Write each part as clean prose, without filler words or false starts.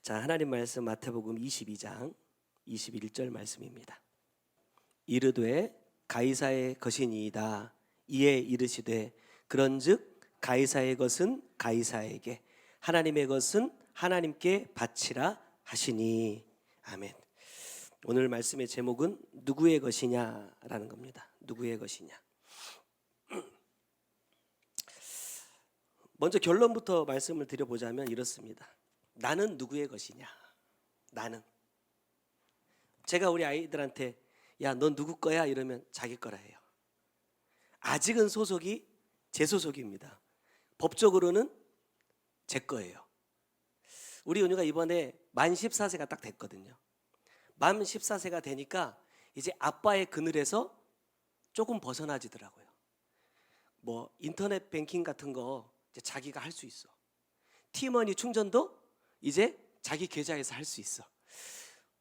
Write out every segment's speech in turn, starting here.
자, 하나님 말씀 마태복음 22장 21절 말씀입니다. 이르되 가이사의 것이니이다. 이에 이르시되 그런즉 가이사의 것은 가이사에게, 하나님의 것은 하나님께 바치라 하시니. 아멘. 오늘 말씀의 제목은 누구의 것이냐라는 겁니다. 누구의 것이냐. 먼저 결론부터 말씀을 드려보자면 이렇습니다. 나는 누구의 것이냐. 나는. 제가 우리 아이들한테 야, 넌 누구 거야? 이러면 자기 거라 해요. 아직은 소속이 제 소속입니다. 법적으로는 제 거예요. 우리 은유가 이번에 만 14세가 딱 됐거든요. 만 14세가 되니까 이제 아빠의 그늘에서 조금 벗어나지더라고요. 뭐 인터넷 뱅킹 같은 거 이제 자기가 할 수 있어. 티머니 충전도 이제 자기 계좌에서 할 수 있어.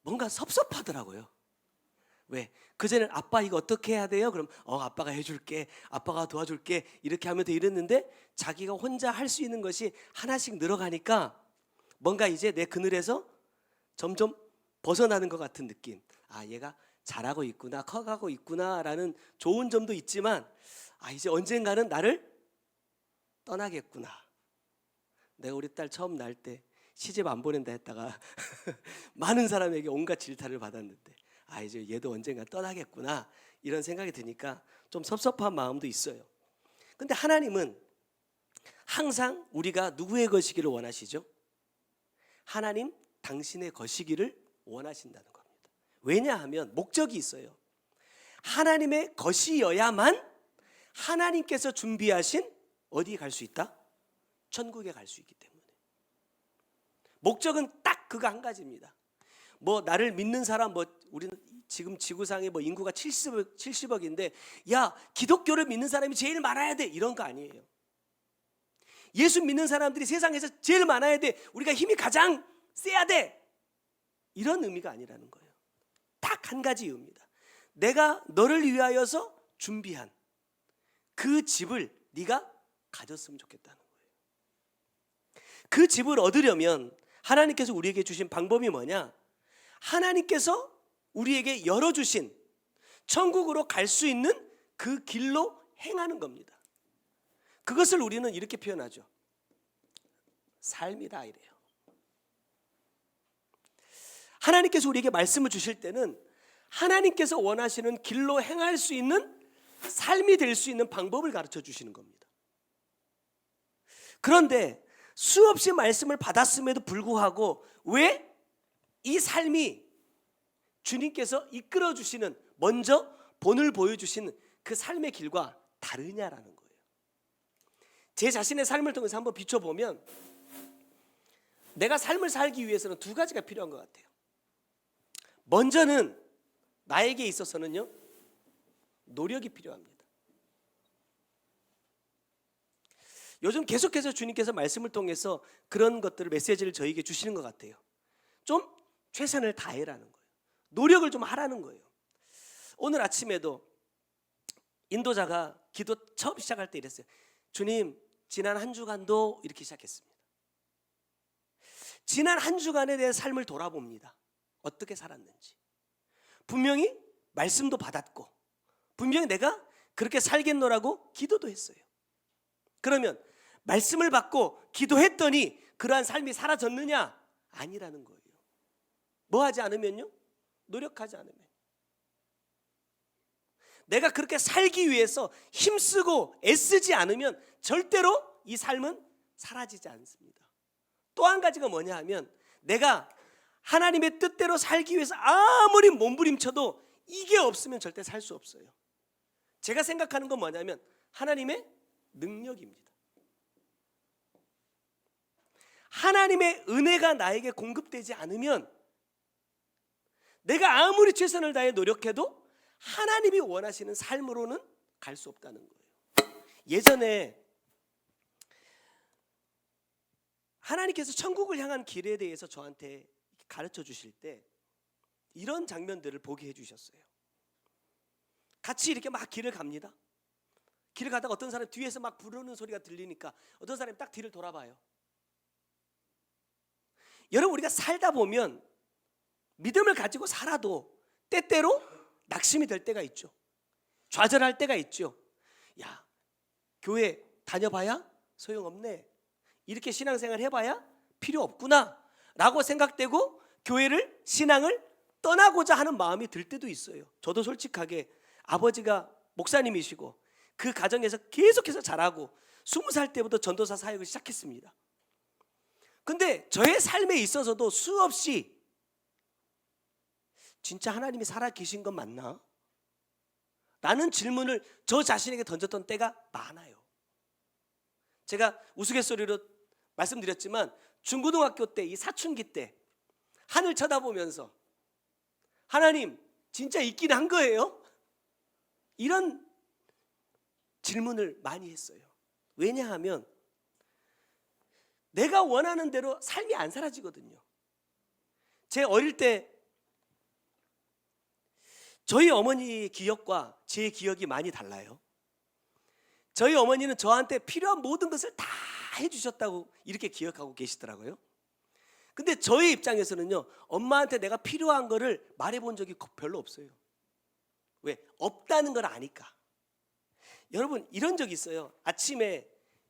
뭔가 섭섭하더라고요. 왜? 그전엔 아빠 이거 어떻게 해야 돼요? 그럼 아빠가 해줄게, 아빠가 도와줄게 이렇게 하면 돼 이랬는데 자기가 혼자 할 수 있는 것이 하나씩 늘어가니까 뭔가 이제 내 그늘에서 점점 벗어나는 것 같은 느낌. 아, 얘가 잘하고 있구나, 커가고 있구나라는 좋은 점도 있지만 이제 언젠가는 나를 떠나겠구나. 내가 우리 딸 처음 낳을 때 시집 안 보낸다 했다가 많은 사람에게 온갖 질타를 받았는데 이제 얘도 언젠가 떠나겠구나 이런 생각이 드니까 좀 섭섭한 마음도 있어요. 근데 하나님은 항상 우리가 누구의 것이기를 원하시죠? 하나님 당신의 것이기를 원하신다는 겁니다. 왜냐하면 목적이 있어요. 하나님의 것이어야만 하나님께서 준비하신 어디에 갈 수 있다? 천국에 갈 수 있기 때문에. 목적은 딱 그거 한 가지입니다. 나를 믿는 사람, 우리는 지금 지구상에 인구가 70억인데 야, 기독교를 믿는 사람이 제일 많아야 돼 이런 거 아니에요. 예수 믿는 사람들이 세상에서 제일 많아야 돼, 우리가 힘이 가장 세야 돼 이런 의미가 아니라는 거예요. 딱 한 가지 의미입니다. 내가 너를 위하여서 준비한 그 집을 네가 가졌으면 좋겠다는 거예요. 그 집을 얻으려면 하나님께서 우리에게 주신 방법이 뭐냐? 하나님께서 우리에게 열어주신 천국으로 갈 수 있는 그 길로 행하는 겁니다. 그것을 우리는 이렇게 표현하죠. 삶이다 이래요. 하나님께서 우리에게 말씀을 주실 때는 하나님께서 원하시는 길로 행할 수 있는 삶이 될 수 있는 방법을 가르쳐 주시는 겁니다. 그런데 수없이 말씀을 받았음에도 불구하고 왜 이 삶이 주님께서 이끌어 주시는, 먼저 본을 보여주시는 그 삶의 길과 다르냐라는 거예요. 제 자신의 삶을 통해서 한번 비춰보면 내가 삶을 살기 위해서는 두 가지가 필요한 것 같아요. 먼저는 나에게 있어서는요, 노력이 필요합니다. 요즘 계속해서 주님께서 말씀을 통해서 그런 것들을, 메시지를 저에게 주시는 것 같아요. 좀 최선을 다해라는 거예요. 노력을 좀 하라는 거예요. 오늘 아침에도 인도자가 기도 처음 시작할 때 이랬어요. 주님, 지난 한 주간도 이렇게 시작했습니다. 지난 한 주간에 대해 삶을 돌아봅니다. 어떻게 살았는지. 분명히 말씀도 받았고 분명히 내가 그렇게 살겠노라고 기도도 했어요. 그러면 말씀을 받고 기도했더니 그러한 삶이 사라졌느냐? 아니라는 거예요. 뭐 하지 않으면요? 노력하지 않으면. 내가 그렇게 살기 위해서 힘쓰고 애쓰지 않으면 절대로 이 삶은 사라지지 않습니다. 또 한 가지가 뭐냐 하면 내가 하나님의 뜻대로 살기 위해서 아무리 몸부림쳐도 이게 없으면 절대 살 수 없어요. 제가 생각하는 건 뭐냐면 하나님의 능력입니다. 하나님의 은혜가 나에게 공급되지 않으면 내가 아무리 최선을 다해 노력해도 하나님이 원하시는 삶으로는 갈 수 없다는 거예요. 예전에 하나님께서 천국을 향한 길에 대해서 저한테 가르쳐 주실 때 이런 장면들을 보게 해주셨어요. 같이 이렇게 막 길을 갑니다. 길을 가다가 어떤 사람 뒤에서 막 부르는 소리가 들리니까 어떤 사람이 딱 뒤를 돌아봐요. 여러분, 우리가 살다 보면 믿음을 가지고 살아도 때때로 낙심이 될 때가 있죠. 좌절할 때가 있죠. 야, 교회 다녀봐야 소용없네. 이렇게 신앙생활 해봐야 필요 없구나 라고 생각되고 교회를, 신앙을 떠나고자 하는 마음이 들 때도 있어요. 저도 솔직하게 아버지가 목사님이시고 그 가정에서 계속해서 자라고 20살 때부터 전도사 사역을 시작했습니다. 근데 저의 삶에 있어서도 수없이 진짜 하나님이 살아 계신 건 맞나? 라는 질문을 저 자신에게 던졌던 때가 많아요. 제가 우스갯소리로 말씀드렸지만 중고등학교 때, 이 사춘기 때 하늘 쳐다보면서 하나님 진짜 있긴 한 거예요? 이런 질문을 많이 했어요. 왜냐하면 내가 원하는 대로 삶이 안 사라지거든요. 제 어릴 때 저희 어머니의 기억과 제 기억이 많이 달라요. 저희 어머니는 저한테 필요한 모든 것을 다 해주셨다고 이렇게 기억하고 계시더라고요. 근데 저희 입장에서는요, 엄마한테 내가 필요한 거를 말해본 적이 별로 없어요. 왜? 없다는 걸 아니까. 여러분, 이런 적이 있어요. 아침에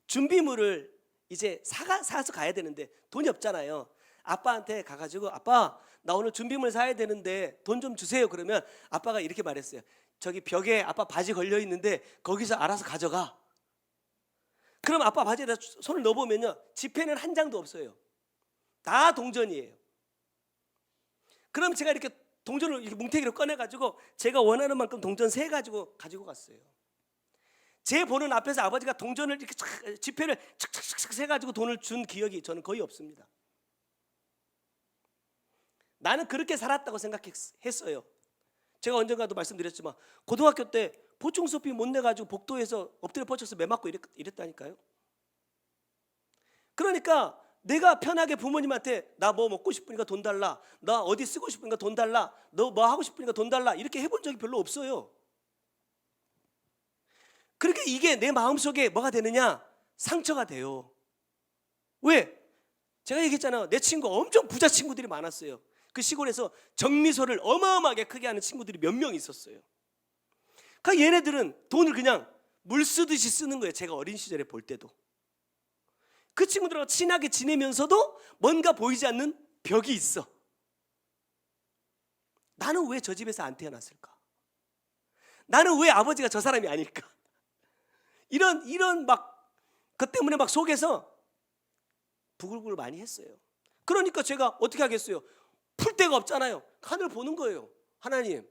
준비물을 이제 사서 가야 되는데 돈이 없잖아요. 아빠한테 가가지고 아빠 나 오늘 준비물 사야 되는데 돈 좀 주세요. 그러면 아빠가 이렇게 말했어요. 저기 벽에 아빠 바지 걸려 있는데 거기서 알아서 가져가. 그럼 아빠 바지에다 손을 넣어보면요, 지폐는 한 장도 없어요. 다 동전이에요. 그럼 제가 이렇게 동전을 이렇게 뭉태기로 꺼내가지고 제가 원하는 만큼 동전 세 가지고 가지고 갔어요. 제 보는 앞에서 아버지가 동전을 이렇게 지폐를 착착착 세가지고 돈을 준 기억이 저는 거의 없습니다. 나는 그렇게 살았다고 생각했어요. 제가 언젠가도 말씀드렸지만 고등학교 때 보충 수업비 못 내가지고 복도에서 엎드려 뻗쳐서 매 맞고 이랬다니까요. 그러니까 내가 편하게 부모님한테 나 뭐 먹고 싶으니까 돈 달라, 나 어디 쓰고 싶으니까 돈 달라, 너 뭐 하고 싶으니까 돈 달라 이렇게 해본 적이 별로 없어요. 그렇게 이게 내 마음속에 뭐가 되느냐? 상처가 돼요. 왜? 제가 얘기했잖아요. 내 친구 엄청 부자 친구들이 많았어요. 그 시골에서 정미소를 어마어마하게 크게 하는 친구들이 몇 명 있었어요. 그러니까 얘네들은 돈을 그냥 물 쓰듯이 쓰는 거예요. 제가 어린 시절에 볼 때도. 그 친구들하고 친하게 지내면서도 뭔가 보이지 않는 벽이 있어. 나는 왜 저 집에서 안 태어났을까? 나는 왜 아버지가 저 사람이 아닐까? 이런 막 그 때문에 막 속에서 부글부글 많이 했어요. 그러니까 제가 어떻게 하겠어요? 풀 데가 없잖아요. 하늘 보는 거예요. 하나님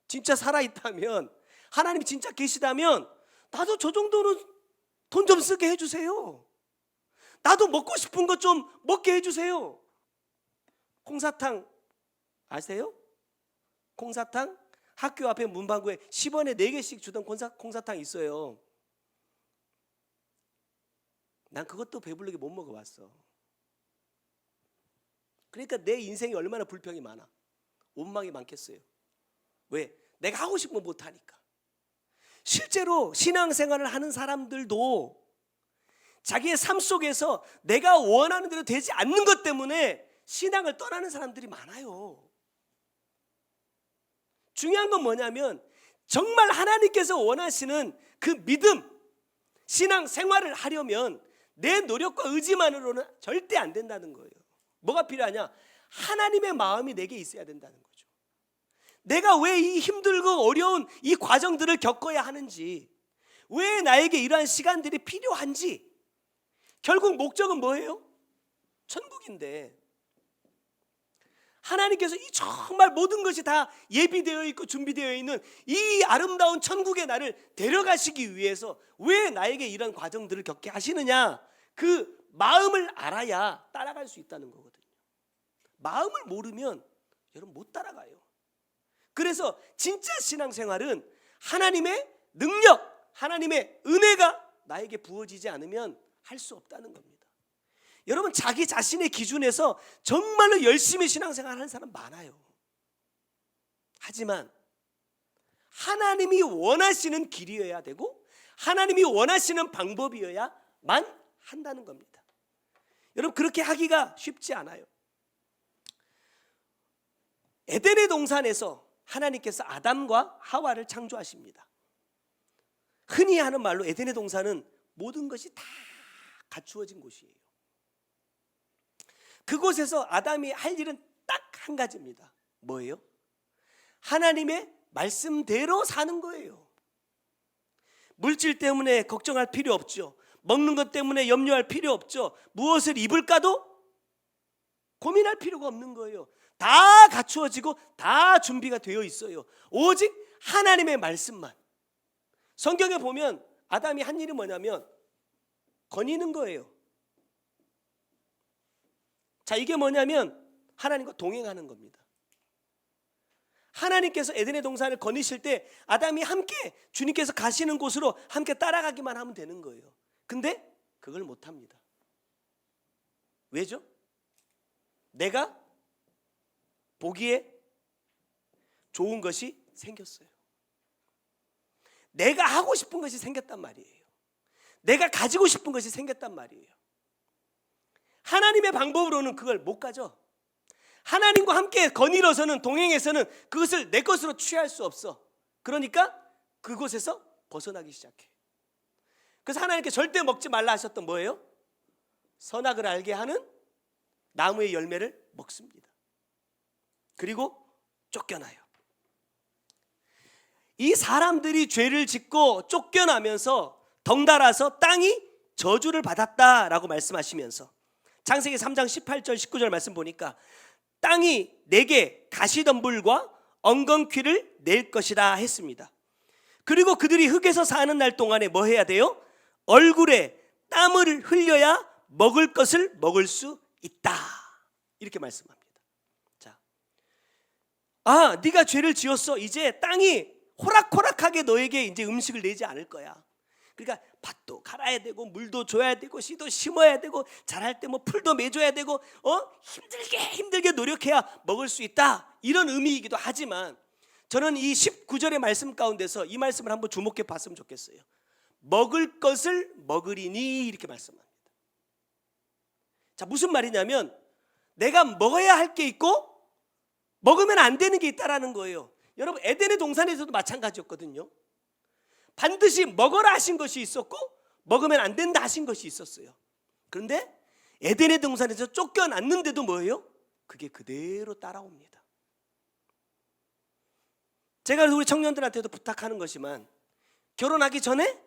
진짜 살아있다면, 하나님이 진짜 계시다면 나도 저 정도는 돈 좀 쓰게 해주세요. 나도 먹고 싶은 것 좀 먹게 해주세요. 콩사탕 아세요? 콩사탕? 학교 앞에 문방구에 10원에 4개씩 주던 콩사탕 있어요. 난 그것도 배부르게 못 먹어봤어. 그러니까 내 인생이 얼마나 불평이 많아, 원망이 많겠어요. 왜? 내가 하고 싶은 거 못하니까. 실제로 신앙생활을 하는 사람들도 자기의 삶 속에서 내가 원하는 대로 되지 않는 것 때문에 신앙을 떠나는 사람들이 많아요. 중요한 건 뭐냐면 정말 하나님께서 원하시는 그 믿음, 신앙생활을 하려면 내 노력과 의지만으로는 절대 안 된다는 거예요. 뭐가 필요하냐? 하나님의 마음이 내게 있어야 된다는 거죠. 내가 왜 이 힘들고 어려운 이 과정들을 겪어야 하는지, 왜 나에게 이러한 시간들이 필요한지, 결국 목적은 뭐예요? 천국인데 하나님께서 이 정말 모든 것이 다 예비되어 있고 준비되어 있는 이 아름다운 천국의 나를 데려가시기 위해서 왜 나에게 이런 과정들을 겪게 하시느냐, 그 마음을 알아야 따라갈 수 있다는 거거든요. 마음을 모르면 여러분 못 따라가요. 그래서 진짜 신앙생활은 하나님의 능력, 하나님의 은혜가 나에게 부어지지 않으면 할 수 없다는 겁니다. 여러분, 자기 자신의 기준에서 정말로 열심히 신앙생활 하는 사람 많아요. 하지만 하나님이 원하시는 길이어야 되고 하나님이 원하시는 방법이어야만 한다는 겁니다. 여러분, 그렇게 하기가 쉽지 않아요. 에덴의 동산에서 하나님께서 아담과 하와를 창조하십니다. 흔히 하는 말로 에덴의 동산은 모든 것이 다 갖추어진 곳이에요. 그곳에서 아담이 할 일은 딱 한 가지입니다. 뭐예요? 하나님의 말씀대로 사는 거예요. 물질 때문에 걱정할 필요 없죠. 먹는 것 때문에 염려할 필요 없죠. 무엇을 입을까도 고민할 필요가 없는 거예요. 다 갖추어지고 다 준비가 되어 있어요. 오직 하나님의 말씀만. 성경에 보면 아담이 한 일이 뭐냐면 거니는 거예요. 자, 이게 뭐냐면 하나님과 동행하는 겁니다. 하나님께서 에덴의 동산을 거니실 때 아담이 함께 주님께서 가시는 곳으로 함께 따라가기만 하면 되는 거예요. 근데 그걸 못합니다. 왜죠? 내가 보기에 좋은 것이 생겼어요. 내가 하고 싶은 것이 생겼단 말이에요. 내가 가지고 싶은 것이 생겼단 말이에요. 하나님의 방법으로는 그걸 못 가져. 하나님과 함께 거닐어서는, 동행해서는 그것을 내 것으로 취할 수 없어. 그러니까 그곳에서 벗어나기 시작해. 그래서 하나님께 절대 먹지 말라 하셨던 뭐예요? 선악을 알게 하는 나무의 열매를 먹습니다. 그리고 쫓겨나요. 이 사람들이 죄를 짓고 쫓겨나면서 덩달아서 땅이 저주를 받았다라고 말씀하시면서 창세기 3장 18절 19절 말씀 보니까 땅이 내게 가시덤불과 엉겅퀴를 낼 것이라 했습니다. 그리고 그들이 흙에서 사는 날 동안에 뭐 해야 돼요? 얼굴에 땀을 흘려야 먹을 것을 먹을 수 있다. 이렇게 말씀합니다. 자, 네가 죄를 지었어. 이제 땅이 호락호락하게 너에게 이제 음식을 내지 않을 거야. 그러니까 밭도 갈아야 되고 물도 줘야 되고 씨도 심어야 되고 자랄 때 뭐 풀도 매줘야 되고 힘들게 노력해야 먹을 수 있다. 이런 의미이기도 하지만 저는 이 19절의 말씀 가운데서 이 말씀을 한번 주목해 봤으면 좋겠어요. 먹을 것을 먹으리니 이렇게 말씀합니다. 자, 무슨 말이냐면 내가 먹어야 할 게 있고 먹으면 안 되는 게 있다라는 거예요. 여러분, 에덴의 동산에서도 마찬가지였거든요. 반드시 먹어라 하신 것이 있었고 먹으면 안 된다 하신 것이 있었어요. 그런데 에덴의 동산에서 쫓겨났는데도 뭐예요? 그게 그대로 따라옵니다. 제가 우리 청년들한테도 부탁하는 것이지만 결혼하기 전에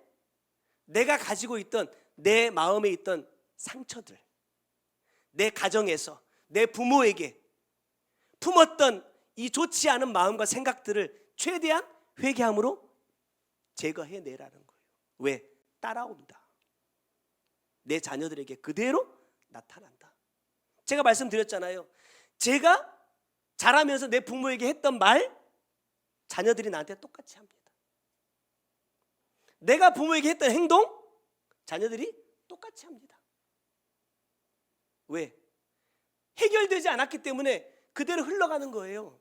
내가 가지고 있던 내 마음에 있던 상처들, 내 가정에서 내 부모에게 품었던 이 좋지 않은 마음과 생각들을 최대한 회개함으로 제거해내라는 거예요. 왜? 따라온다. 내 자녀들에게 그대로 나타난다. 제가 말씀드렸잖아요. 제가 자라면서 내 부모에게 했던 말 자녀들이 나한테 똑같이 합니다. 내가 부모에게 했던 행동 자녀들이 똑같이 합니다. 왜? 해결되지 않았기 때문에 그대로 흘러가는 거예요.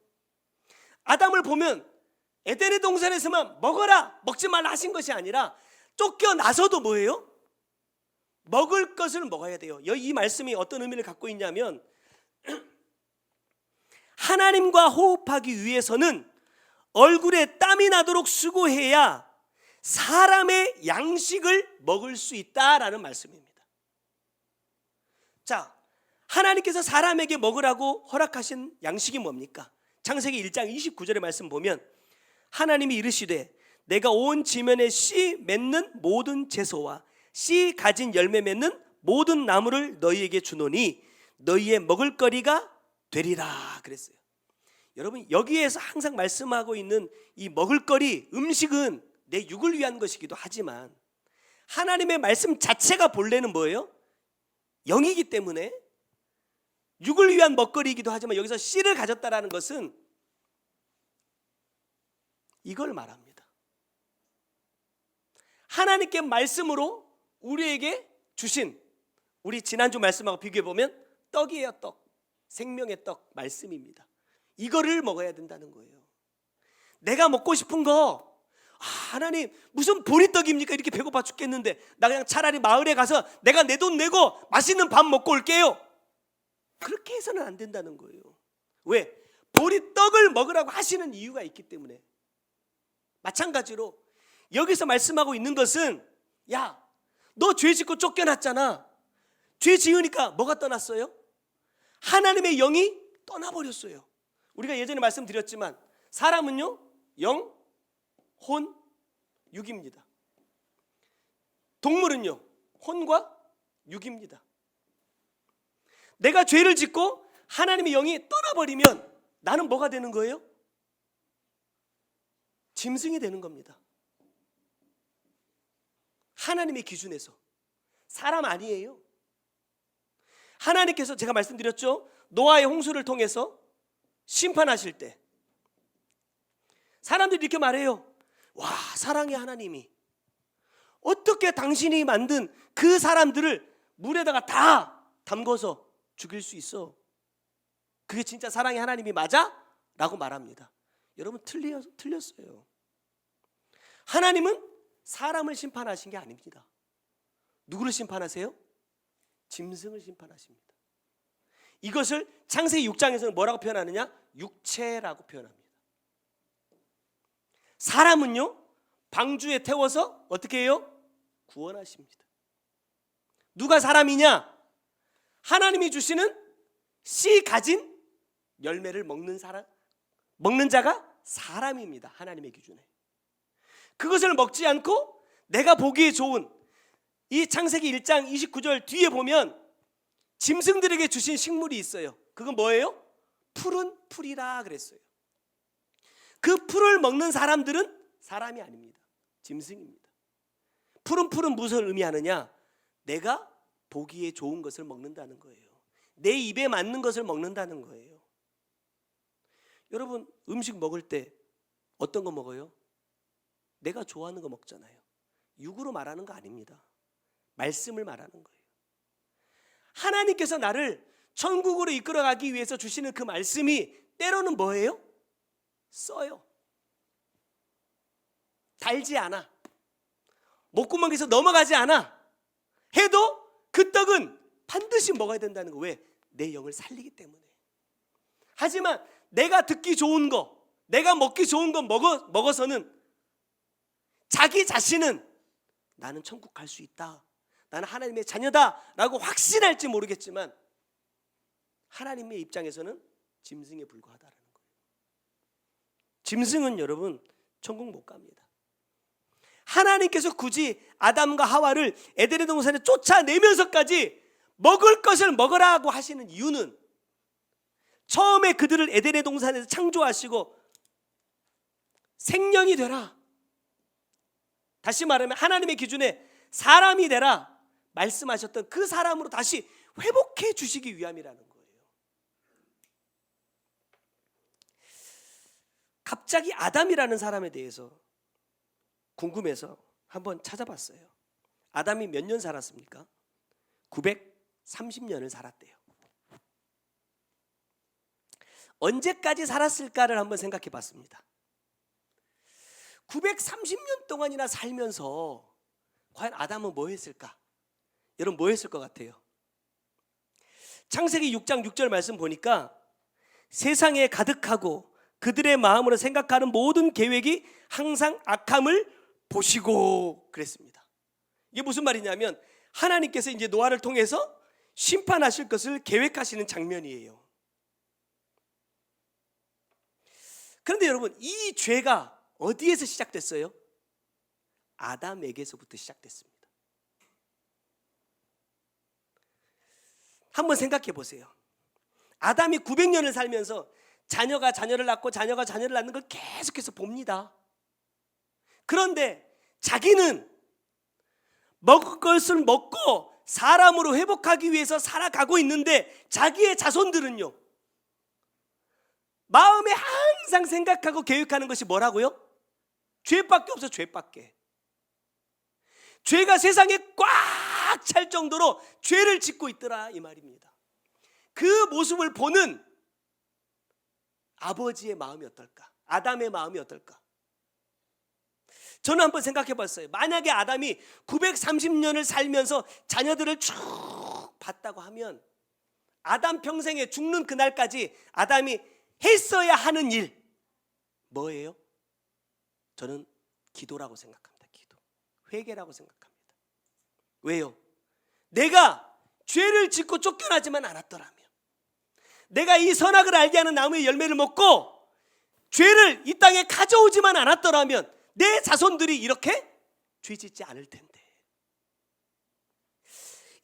아담을 보면 에덴의 동산에서만 먹어라 먹지 말라 하신 것이 아니라 쫓겨나서도 뭐예요? 먹을 것을 먹어야 돼요. 이 말씀이 어떤 의미를 갖고 있냐면 하나님과 호흡하기 위해서는 얼굴에 땀이 나도록 수고해야 사람의 양식을 먹을 수 있다라는 말씀입니다. 자, 하나님께서 사람에게 먹으라고 허락하신 양식이 뭡니까? 창세기 1장 29절의 말씀 보면 하나님이 이르시되 내가 온 지면에 씨 맺는 모든 채소와 씨 가진 열매 맺는 모든 나무를 너희에게 주노니 너희의 먹을거리가 되리라 그랬어요. 여러분, 여기에서 항상 말씀하고 있는 이 먹을거리, 음식은 내 육을 위한 것이기도 하지만 하나님의 말씀 자체가 본래는 뭐예요? 영이기 때문에 육을 위한 먹거리이기도 하지만 여기서 씨를 가졌다라는 것은 이걸 말합니다. 하나님께 말씀으로 우리에게 주신, 우리 지난주 말씀하고 비교해 보면 떡이에요. 떡, 생명의 떡 말씀입니다. 이거를 먹어야 된다는 거예요. 내가 먹고 싶은 거 하나님 무슨 보리떡입니까? 이렇게 배고파 죽겠는데 나 그냥 차라리 마을에 가서 내가 내 돈 내고 맛있는 밥 먹고 올게요. 그렇게 해서는 안 된다는 거예요. 왜? 돌이 떡을 먹으라고 하시는 이유가 있기 때문에. 마찬가지로 여기서 말씀하고 있는 것은, 야, 너 죄 짓고 쫓겨났잖아. 죄 지으니까 뭐가 떠났어요? 하나님의 영이 떠나버렸어요. 우리가 예전에 말씀드렸지만 사람은요, 영, 혼, 육입니다. 동물은요, 혼과 육입니다. 내가 죄를 짓고 하나님의 영이 떠나버리면 나는 뭐가 되는 거예요? 짐승이 되는 겁니다. 하나님의 기준에서. 사람 아니에요. 하나님께서, 제가 말씀드렸죠, 노아의 홍수를 통해서 심판하실 때 사람들이 이렇게 말해요. 와, 사랑의 하나님이 어떻게 당신이 만든 그 사람들을 물에다가 다 담궈서 죽일 수 있어? 그게 진짜 사랑의 하나님이 맞아? 라고 말합니다. 여러분, 틀렸어요. 하나님은 사람을 심판하신 게 아닙니다. 누구를 심판하세요? 짐승을 심판하십니다. 이것을 창세기 6장에서는 뭐라고 표현하느냐? 육체라고 표현합니다. 사람은요, 방주에 태워서 어떻게 해요? 구원하십니다. 누가 사람이냐? 하나님이 주시는 씨 가진 열매를 먹는 자가 사람입니다. 하나님의 기준에. 그것을 먹지 않고 내가 보기에 좋은, 이 창세기 1장 29절 뒤에 보면 짐승들에게 주신 식물이 있어요. 그건 뭐예요? 푸른 풀이라 그랬어요. 그 풀을 먹는 사람들은 사람이 아닙니다. 짐승입니다. 푸른 풀은 무엇을 의미하느냐? 내가 보기에 좋은 것을 먹는다는 거예요. 내 입에 맞는 것을 먹는다는 거예요. 여러분, 음식 먹을 때 어떤 거 먹어요? 내가 좋아하는 거 먹잖아요. 육으로 말하는 거 아닙니다. 말씀을 말하는 거예요. 하나님께서 나를 천국으로 이끌어가기 위해서 주시는 그 말씀이 때로는 뭐예요? 써요. 달지 않아. 목구멍에서 넘어가지 않아. 해도 그 떡은 반드시 먹어야 된다는 거. 왜? 내 영을 살리기 때문에. 하지만 내가 듣기 좋은 거, 내가 먹기 좋은 거 먹어서는 자기 자신은 나는 천국 갈 수 있다, 나는 하나님의 자녀다 라고 확신할지 모르겠지만 하나님의 입장에서는 짐승에 불과하다는 거예요. 짐승은 여러분 천국 못 갑니다. 하나님께서 굳이 아담과 하와를 에덴의 동산에 쫓아내면서까지 먹을 것을 먹으라고 하시는 이유는, 처음에 그들을 에덴의 동산에서 창조하시고 생명이 되라, 다시 말하면 하나님의 기준에 사람이 되라 말씀하셨던 그 사람으로 다시 회복해 주시기 위함이라는 거예요. 갑자기 아담이라는 사람에 대해서 궁금해서 한번 찾아봤어요. 아담이 몇 년 살았습니까? 930년을 살았대요. 언제까지 살았을까를 한번 생각해 봤습니다. 930년 동안이나 살면서 과연 아담은 뭐 했을까? 여러분 뭐 했을 것 같아요? 창세기 6장 6절 말씀 보니까 세상에 가득하고 그들의 마음으로 생각하는 모든 계획이 항상 악함을 보시고 그랬습니다. 이게 무슨 말이냐면 하나님께서 이제 노아를 통해서 심판하실 것을 계획하시는 장면이에요. 그런데 여러분, 이 죄가 어디에서 시작됐어요? 아담에게서부터 시작됐습니다. 한번 생각해 보세요. 아담이 900년을 살면서 자녀가 자녀를 낳고 자녀가 자녀를 낳는 걸 계속해서 봅니다. 그런데 자기는 먹을 것을 먹고 사람으로 회복하기 위해서 살아가고 있는데 자기의 자손들은요, 마음에 항상 생각하고 계획하는 것이 뭐라고요? 죄밖에 없어. 죄밖에. 죄가 세상에 꽉 찰 정도로 죄를 짓고 있더라 이 말입니다. 그 모습을 보는 아버지의 마음이 어떨까? 아담의 마음이 어떨까? 저는 한번 생각해 봤어요. 만약에 아담이 930년을 살면서 자녀들을 쭉 봤다고 하면 아담 평생에 죽는 그날까지 아담이 했어야 하는 일 뭐예요? 저는 기도라고 생각합니다. 기도, 회개라고 생각합니다. 왜요? 내가 죄를 짓고 쫓겨나지만 않았더라면, 내가 이 선악을 알게 하는 나무의 열매를 먹고 죄를 이 땅에 가져오지만 않았더라면 내 자손들이 이렇게 죄 짓지 않을 텐데.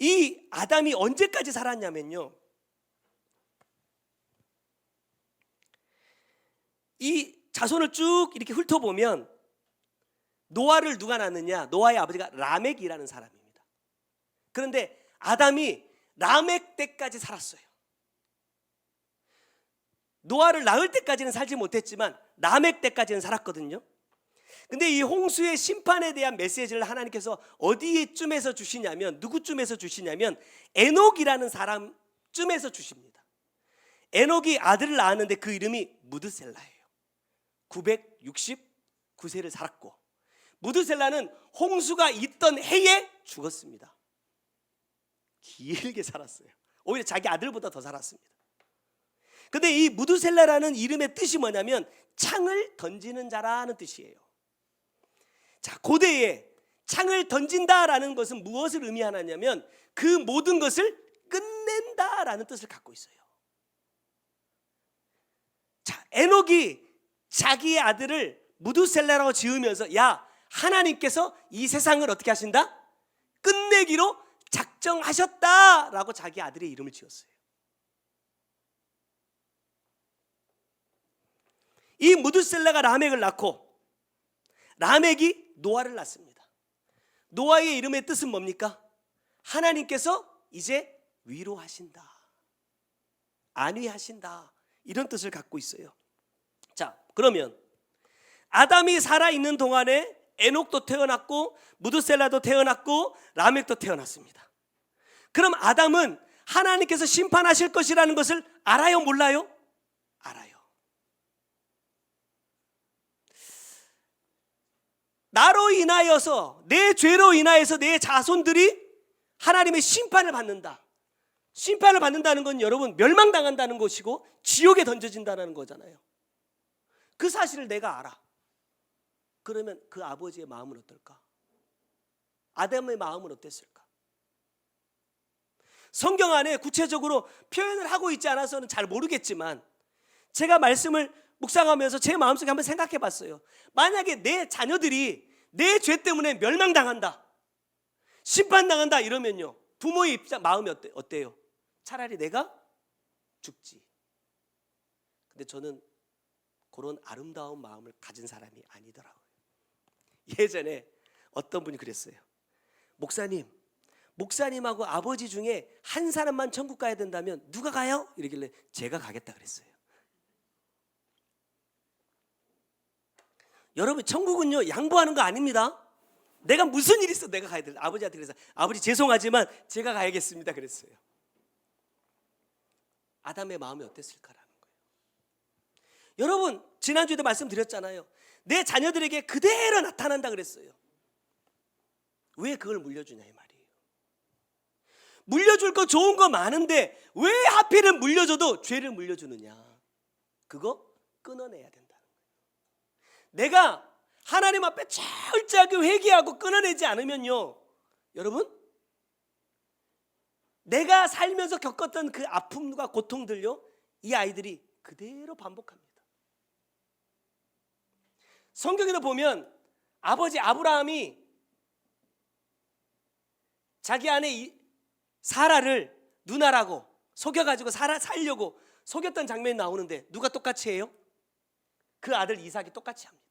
이 아담이 언제까지 살았냐면요, 이 자손을 쭉 이렇게 훑어보면 노아를 누가 낳느냐? 노아의 아버지가 라멕이라는 사람입니다. 그런데 아담이 라멕 때까지 살았어요. 노아를 낳을 때까지는 살지 못했지만 라멕 때까지는 살았거든요. 근데 이 홍수의 심판에 대한 메시지를 하나님께서 어디쯤에서 주시냐면, 누구쯤에서 주시냐면 에녹이라는 사람쯤에서 주십니다. 에녹이 아들을 낳았는데 그 이름이 무드셀라예요. 969세를 살았고, 무드셀라는 홍수가 있던 해에 죽었습니다. 길게 살았어요. 오히려 자기 아들보다 더 살았습니다. 근데 이 무드셀라라는 이름의 뜻이 뭐냐면 창을 던지는 자라는 뜻이에요. 자, 고대에 창을 던진다라는 것은 무엇을 의미하냐면 그 모든 것을 끝낸다라는 뜻을 갖고 있어요. 자, 에녹이 자기의 아들을 무드셀라라고 지으면서, 야, 하나님께서 이 세상을 어떻게 하신다? 끝내기로 작정하셨다라고 자기 아들의 이름을 지었어요. 이 무드셀라가 라멕을 낳고 라멕이 노아를 낳습니다. 노아의 이름의 뜻은 뭡니까? 하나님께서 이제 위로하신다, 안위하신다, 이런 뜻을 갖고 있어요. 자, 그러면 아담이 살아있는 동안에 에녹도 태어났고 무드셀라도 태어났고 라멕도 태어났습니다. 그럼 아담은 하나님께서 심판하실 것이라는 것을 알아요, 몰라요? 알아요. 나로 인하여서, 내 죄로 인하여서 내 자손들이 하나님의 심판을 받는다. 심판을 받는다는 건 여러분 멸망당한다는 것이고 지옥에 던져진다는 거잖아요. 그 사실을 내가 알아. 그러면 그 아버지의 마음은 어떨까? 아담의 마음은 어땠을까? 성경 안에 구체적으로 표현을 하고 있지 않아서는 잘 모르겠지만 제가 말씀을 묵상하면서 제 마음속에 한번 생각해 봤어요. 만약에 내 자녀들이 내 죄 때문에 멸망당한다, 심판당한다 이러면요, 부모의 입장, 마음이 어때요? 차라리 내가 죽지. 근데 저는 그런 아름다운 마음을 가진 사람이 아니더라고요. 예전에 어떤 분이 그랬어요. 목사님하고 아버지 중에 한 사람만 천국 가야 된다면 누가 가요? 이러길래 제가 가겠다 그랬어요. 여러분, 천국은요 양보하는 거 아닙니다. 내가 무슨 일 있어 내가 가야 돼. 아버지한테 그래서 아버지 죄송하지만 제가 가야겠습니다 그랬어요. 아담의 마음이 어땠을까라는 거예요. 여러분, 지난주에도 말씀드렸잖아요. 내 자녀들에게 그대로 나타난다 그랬어요. 왜 그걸 물려주냐 이 말이에요. 물려줄 거 좋은 거 많은데 왜 하필은 물려줘도 죄를 물려주느냐. 그거 끊어내야 된다는 거예요. 내가 하나님 앞에 철저하게 회개하고 끊어내지 않으면요, 여러분, 내가 살면서 겪었던 그 아픔과 고통들요, 이 아이들이 그대로 반복합니다. 성경에도 보면 아버지 아브라함이 자기 아내 사라를 누나라고 속여가지고 사라 살려고 속였던 장면이 나오는데 누가 똑같이 해요? 그 아들 이삭이 똑같이 합니다.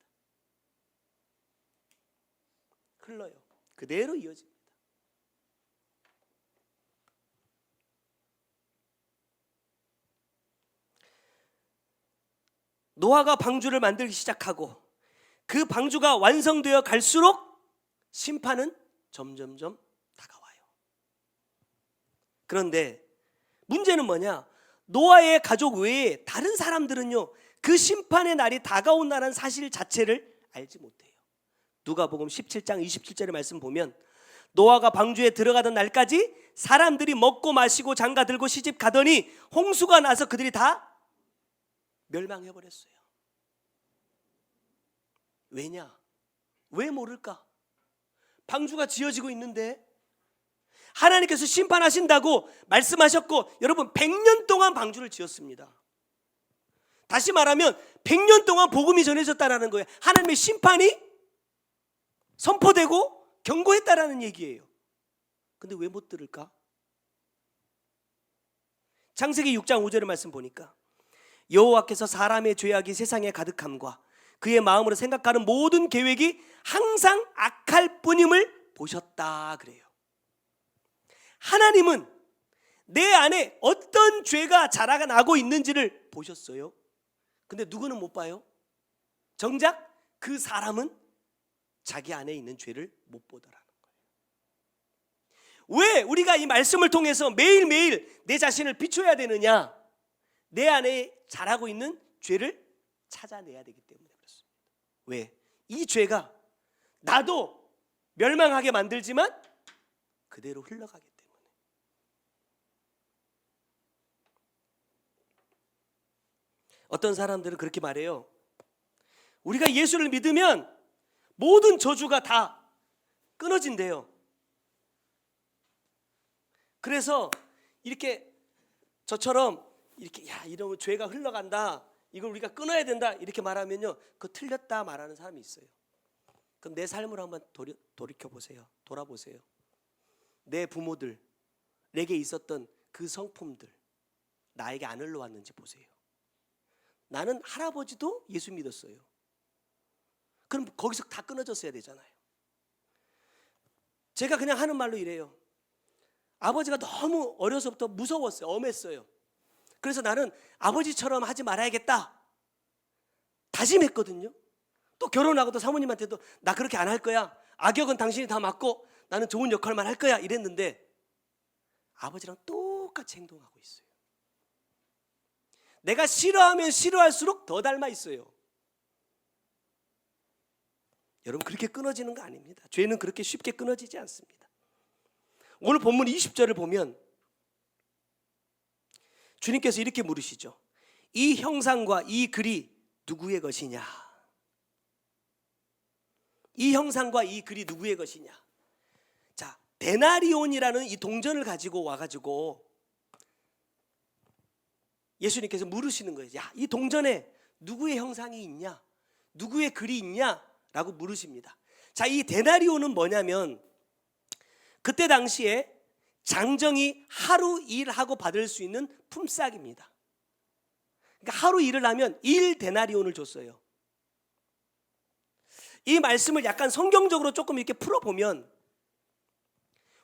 흘러요. 그대로 이어집니다. 노아가 방주를 만들기 시작하고 그 방주가 완성되어 갈수록 심판은 점점점 다가와요. 그런데 문제는 뭐냐? 노아의 가족 외에 다른 사람들은요, 그 심판의 날이 다가온다는 사실 자체를 알지 못해요. 누가복음 17장 27절의 말씀 보면 노아가 방주에 들어가던 날까지 사람들이 먹고 마시고 장가 들고 시집 가더니 홍수가 나서 그들이 다 멸망해 버렸어요. 왜냐? 왜 모를까? 방주가 지어지고 있는데 하나님께서 심판하신다고 말씀하셨고, 여러분 100년 동안 방주를 지었습니다. 다시 말하면 100년 동안 복음이 전해졌다라는 거예요. 하나님의 심판이 선포되고 경고했다라는 얘기예요. 근데 왜 못 들을까? 창세기 6장 5절의 말씀 보니까 여호와께서 사람의 죄악이 세상에 가득함과 그의 마음으로 생각하는 모든 계획이 항상 악할 뿐임을 보셨다 그래요. 하나님은 내 안에 어떤 죄가 자라나고 있는지를 보셨어요. 근데 누구는 못 봐요? 정작 그 사람은 자기 안에 있는 죄를 못 보더라는 거예요. 왜 우리가 이 말씀을 통해서 매일매일 내 자신을 비춰야 되느냐? 내 안에 자라고 있는 죄를 찾아내야 되기 때문에 그렇습니다. 왜? 이 죄가 나도 멸망하게 만들지만 그대로 흘러가기 때문에. 어떤 사람들은 그렇게 말해요. 우리가 예수를 믿으면 모든 저주가 다 끊어진대요. 그래서 이렇게 저처럼 이렇게 이러면 죄가 흘러간다, 이걸 우리가 끊어야 된다 이렇게 말하면요, 그거 틀렸다 말하는 사람이 있어요. 그럼 내 삶을 한번 돌이켜보세요. 돌아보세요. 내 부모들, 내게 있었던 그 성품들 나에게 안 흘러왔는지 보세요. 나는 할아버지도 예수 믿었어요. 그럼 거기서 다 끊어졌어야 되잖아요. 제가 그냥 하는 말로 이래요. 아버지가 너무 어려서부터 무서웠어요. 엄했어요. 그래서 나는 아버지처럼 하지 말아야겠다 다짐했거든요. 또 결혼하고도 사모님한테도 나 그렇게 안 할 거야, 악역은 당신이 다 맡고 나는 좋은 역할만 할 거야 이랬는데 아버지랑 똑같이 행동하고 있어요. 내가 싫어하면 싫어할수록 더 닮아 있어요. 여러분, 그렇게 끊어지는 거 아닙니다. 죄는 그렇게 쉽게 끊어지지 않습니다. 오늘 본문 20절을 보면 주님께서 이렇게 물으시죠. 이 형상과 이 글이 누구의 것이냐? 이 형상과 이 글이 누구의 것이냐? 자, 데나리온이라는 이 동전을 가지고 와가지고 예수님께서 물으시는 거예요. 야, 이 동전에 누구의 형상이 있냐? 누구의 글이 있냐? 라고 물으십니다. 자, 이 데나리온은 뭐냐면 그때 당시에 장정이 하루 일하고 받을 수 있는 품삯입니다. 그러니까 하루 일을 하면 1데나리온을 줬어요. 이 말씀을 약간 성경적으로 조금 이렇게 풀어보면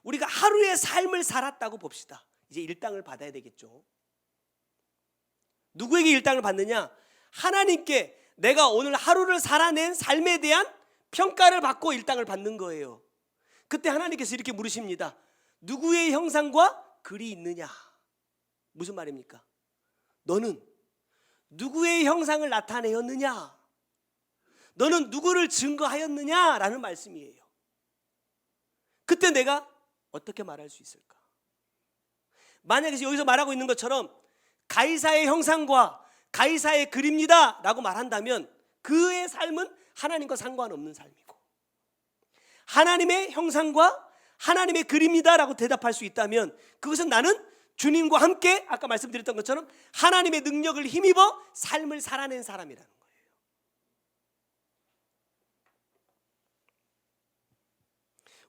우리가 하루의 삶을 살았다고 봅시다. 이제 일당을 받아야 되겠죠. 누구에게 일당을 받느냐? 하나님께 내가 오늘 하루를 살아낸 삶에 대한 평가를 받고 일당을 받는 거예요. 그때 하나님께서 이렇게 물으십니다. 누구의 형상과 글이 있느냐? 무슨 말입니까? 너는 누구의 형상을 나타내었느냐? 너는 누구를 증거하였느냐? 라는 말씀이에요. 그때 내가 어떻게 말할 수 있을까? 만약에 여기서 말하고 있는 것처럼 가이사의 형상과 가이사의 글입니다 라고 말한다면 그의 삶은 하나님과 상관없는 삶이고, 하나님의 형상과 하나님의 글입니다 라고 대답할 수 있다면 그것은 나는 주님과 함께 아까 말씀드렸던 것처럼 하나님의 능력을 힘입어 삶을 살아낸 사람이라는 거예요.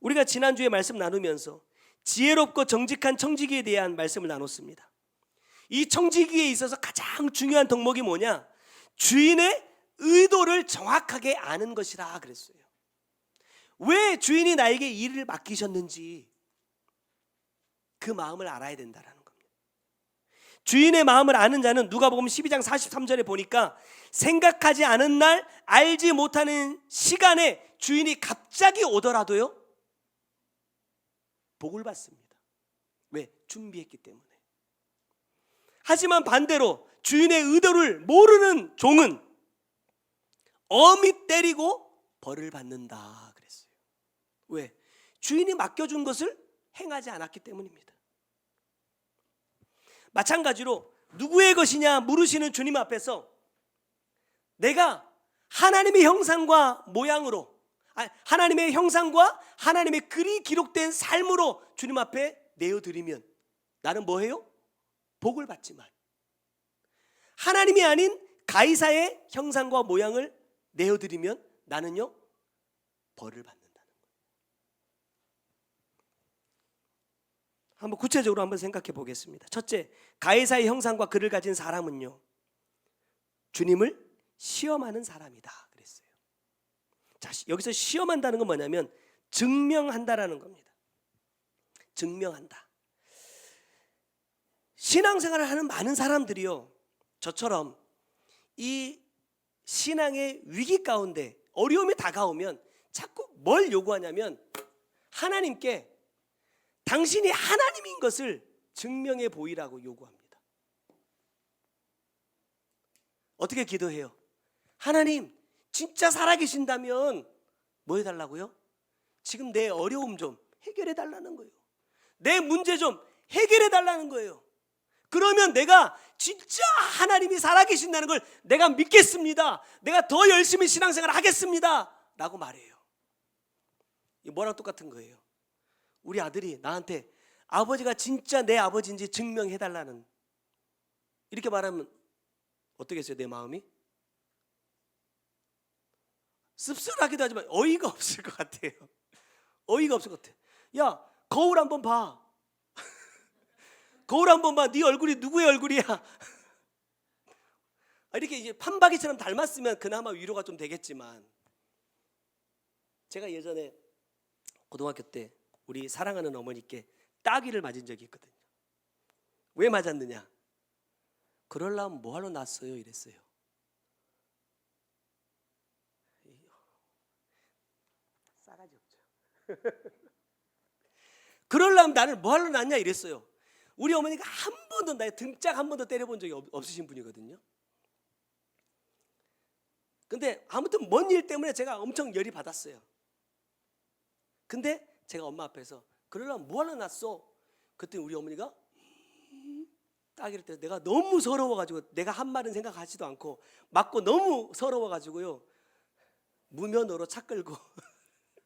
우리가 지난주에 말씀 나누면서 지혜롭고 정직한 청지기에 대한 말씀을 나눴습니다. 이 청지기에 있어서 가장 중요한 덕목이 뭐냐? 주인의 의도를 정확하게 아는 것이라 그랬어요. 왜 주인이 나에게 일을 맡기셨는지 그 마음을 알아야 된다라는 겁니다. 주인의 마음을 아는 자는 누가복음 12장 43절에 보니까 생각하지 않은 날, 알지 못하는 시간에 주인이 갑자기 오더라도요 복을 받습니다. 왜? 준비했기 때문에. 하지만 반대로 주인의 의도를 모르는 종은 엄히 때리고 벌을 받는다 그랬어요. 왜? 주인이 맡겨준 것을 행하지 않았기 때문입니다. 마찬가지로 누구의 것이냐 물으시는 주님 앞에서 내가 하나님의 형상과 모양으로, 하나님의 형상과 하나님의 글이 기록된 삶으로 주님 앞에 내어드리면 나는 뭐해요? 복을 받지만, 하나님이 아닌 가이사의 형상과 모양을 내어드리면 나는요, 벌을 받는다는 거예요. 한번 구체적으로 한번 생각해 보겠습니다. 첫째, 가이사의 형상과 글을 가진 사람은요, 주님을 시험하는 사람이다 그랬어요. 자, 여기서 시험한다는 건 뭐냐면 증명한다라는 겁니다. 증명한다. 신앙생활을 하는 많은 사람들이요, 저처럼 이 신앙의 위기 가운데 어려움이 다가오면 자꾸 뭘 요구하냐면 하나님께 당신이 하나님인 것을 증명해 보이라고 요구합니다. 어떻게 기도해요? 하나님 진짜 살아계신다면 뭐 해달라고요? 지금 내 어려움 좀 해결해 달라는 거예요. 내 문제 좀 해결해 달라는 거예요. 그러면 내가 진짜 하나님이 살아계신다는 걸 내가 믿겠습니다. 내가 더 열심히 신앙생활을 하겠습니다 라고 말해요. 뭐랑 똑같은 거예요. 우리 아들이 나한테 아버지가 진짜 내 아버지인지 증명해 달라는, 이렇게 말하면 어떻겠어요? 내 마음이 씁쓸하기도 하지만 어이가 없을 것 같아요. 어이가 없을 것 같아. 야, 거울 한번 봐. 거울 한번 봐. 네 얼굴이 누구의 얼굴이야? 이렇게 이제 판박이처럼 닮았으면 그나마 위로가 좀 되겠지만, 제가 예전에 고등학교 때 우리 사랑하는 어머니께 따귀를 맞은 적이 있거든요. 왜 맞았느냐? 그러려면 뭐하러 낳았어요? 이랬어요. 싸가지 없죠. 그러려면 나를 뭐하러 낳냐 이랬어요. 우리 어머니가 한 번도 나의 등짝 한 번도 때려본 적이 없으신 분이거든요. 근데 아무튼 먼 일 때문에 제가 엄청 열이 받았어요. 근데 제가 엄마 앞에서 그러려면 뭐하러 낳았어? 그때 우리 어머니가 따귀를 때려. 내가 너무 서러워가지고 내가 한 말은 생각하지도 않고 맞고 너무 서러워가지고요, 무면허로 차 끌고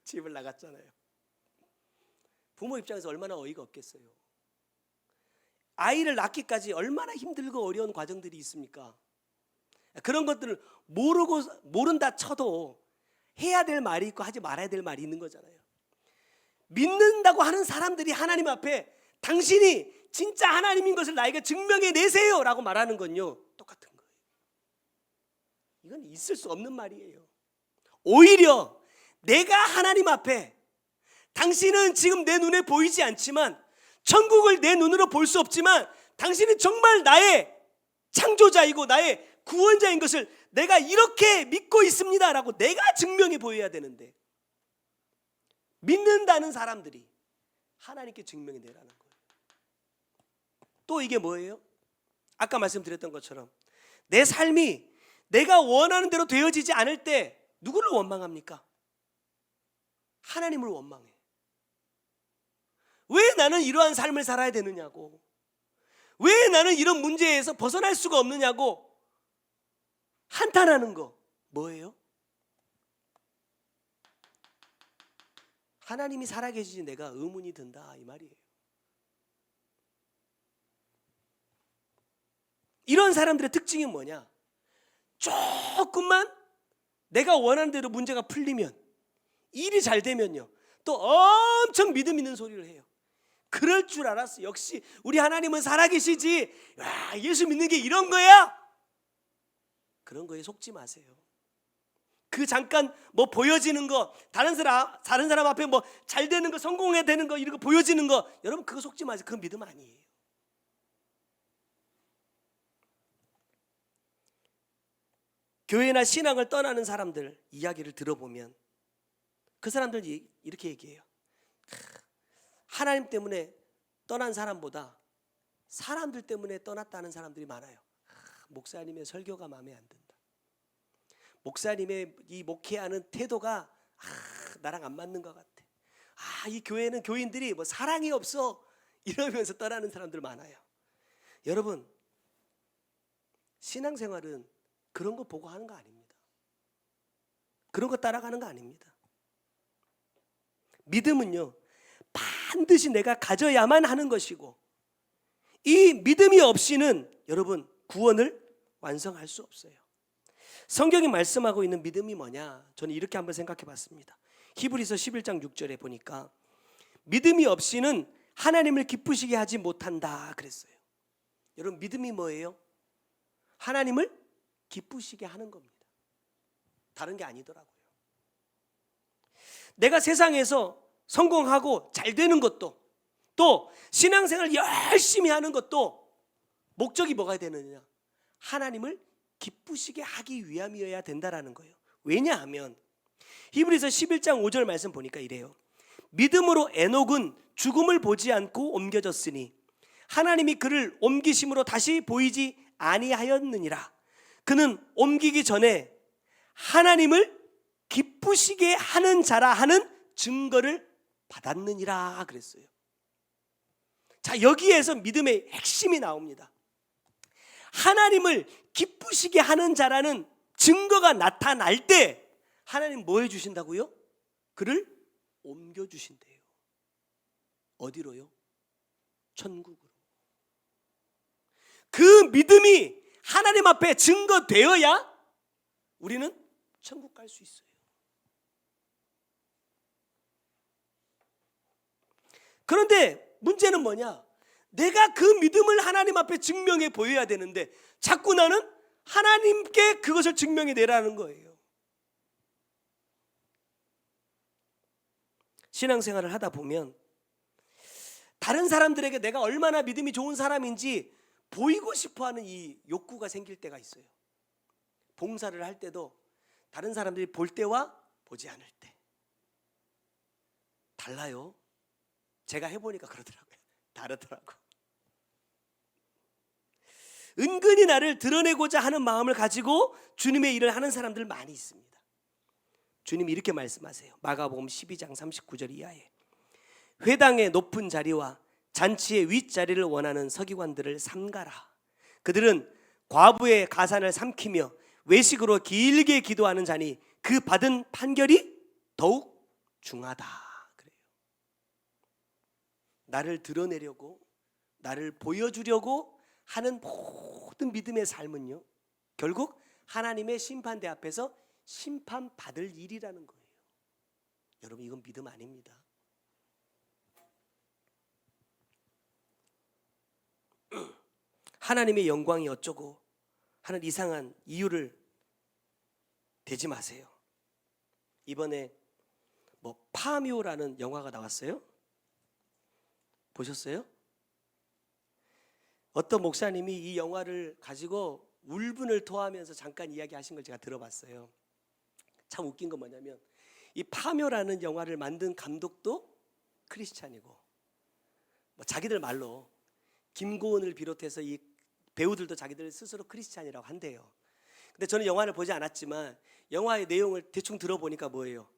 집을 나갔잖아요. 부모 입장에서 얼마나 어이가 없겠어요. 아이를 낳기까지 얼마나 힘들고 어려운 과정들이 있습니까? 그런 것들을 모른다 쳐도 해야 될 말이 있고 하지 말아야 될 말이 있는 거잖아요. 믿는다고 하는 사람들이 하나님 앞에 당신이 진짜 하나님인 것을 나에게 증명해 내세요 라고 말하는 건요, 똑같은 거예요. 이건 있을 수 없는 말이에요. 오히려 내가 하나님 앞에, 당신은 지금 내 눈에 보이지 않지만, 천국을 내 눈으로 볼 수 없지만 당신은 정말 나의 창조자이고 나의 구원자인 것을 내가 이렇게 믿고 있습니다 라고 내가 증명해 보여야 되는데, 믿는다는 사람들이 하나님께 증명해 내라는 거예요. 또 이게 뭐예요? 아까 말씀드렸던 것처럼 내 삶이 내가 원하는 대로 되어지지 않을 때 누구를 원망합니까? 하나님을 원망해. 왜 나는 이러한 삶을 살아야 되느냐고, 왜 나는 이런 문제에서 벗어날 수가 없느냐고 한탄하는 거 뭐예요? 하나님이 살아계시지 내가 의문이 든다 이 말이에요. 이런 사람들의 특징이 뭐냐? 조금만 내가 원하는 대로 문제가 풀리면, 일이 잘 되면요, 또 엄청 믿음 있는 소리를 해요. 그럴 줄 알았어. 역시 우리 하나님은 살아계시지. 와, 예수 믿는 게 이런 거야? 그런 거에 속지 마세요. 그 잠깐 뭐 보여지는 거, 다른 사람 앞에 뭐 잘 되는 거, 성공해야 되는 거, 이런 거 보여지는 거, 여러분 그거 속지 마세요. 그건 믿음 아니에요. 교회나 신앙을 떠나는 사람들 이야기를 들어보면 그 사람들이 이렇게 얘기해요. 하나님 때문에 떠난 사람보다 사람들 때문에 떠났다는 사람들이 많아요. 목사님의 설교가 마음에 안 든다. 목사님의 이 목회하는 태도가 나랑 안 맞는 것 같아. 이 교회는 교인들이 뭐 사랑이 없어 이러면서 떠나는 사람들 많아요. 여러분, 신앙생활은 그런 거 보고 하는 거 아닙니다. 그런 거 따라가는 거 아닙니다. 믿음은요, 반드시 내가 가져야만 하는 것이고, 이 믿음이 없이는 여러분 구원을 완성할 수 없어요. 성경이 말씀하고 있는 믿음이 뭐냐? 저는 이렇게 한번 생각해 봤습니다. 히브리서 11장 6절에 보니까 믿음이 없이는 하나님을 기쁘시게 하지 못한다 그랬어요. 여러분 믿음이 뭐예요? 하나님을 기쁘시게 하는 겁니다. 다른 게 아니더라고요. 내가 세상에서 성공하고 잘 되는 것도, 또 신앙생활 열심히 하는 것도 목적이 뭐가 되느냐? 하나님을 기쁘시게 하기 위함이어야 된다라는 거예요. 왜냐하면 히브리서 11장 5절 말씀 보니까 이래요. 믿음으로 에녹은 죽음을 보지 않고 옮겨졌으니 하나님이 그를 옮기심으로 다시 보이지 아니하였느니라. 그는 옮기기 전에 하나님을 기쁘시게 하는 자라 하는 증거를 받았느니라 그랬어요. 자, 여기에서 믿음의 핵심이 나옵니다. 하나님을 기쁘시게 하는 자라는 증거가 나타날 때 하나님 뭐 해주신다고요? 그를 옮겨주신대요. 어디로요? 천국으로. 그 믿음이 하나님 앞에 증거되어야 우리는 천국 갈 수 있어요. 그런데 문제는 뭐냐? 내가 그 믿음을 하나님 앞에 증명해 보여야 되는데 자꾸 나는 하나님께 그것을 증명해 내라는 거예요. 신앙생활을 하다 보면 다른 사람들에게 내가 얼마나 믿음이 좋은 사람인지 보이고 싶어하는 이 욕구가 생길 때가 있어요. 봉사를 할 때도 다른 사람들이 볼 때와 보지 않을 때 달라요. 제가 해보니까 그러더라고요. 다르더라고. 은근히 나를 드러내고자 하는 마음을 가지고 주님의 일을 하는 사람들 많이 있습니다. 주님이 이렇게 말씀하세요. 마가복음 12장 39절 이하에 회당의 높은 자리와 잔치의 윗자리를 원하는 서기관들을 삼가라. 그들은 과부의 가산을 삼키며 외식으로 길게 기도하는 자니 그 받은 판결이 더욱 중하다 그래요. 나를 드러내려고, 나를 보여주려고 하는 모든 믿음의 삶은요, 결국 하나님의 심판대 앞에서 심판받을 일이라는 거예요. 여러분 이건 믿음 아닙니다. 하나님의 영광이 어쩌고 하는 이상한 이유를 대지 마세요. 이번에 파묘라는 영화가 나왔어요. 보셨어요? 어떤 목사님이 이 영화를 가지고 울분을 토하면서 잠깐 이야기하신 걸 제가 들어봤어요. 참 웃긴 건 뭐냐면 이 파묘라는 영화를 만든 감독도 크리스찬이고 자기들 말로 김고은을 비롯해서 이 배우들도 자기들 스스로 크리스찬이라고 한대요. 근데 저는 영화를 보지 않았지만 영화의 내용을 대충 들어보니까 뭐예요?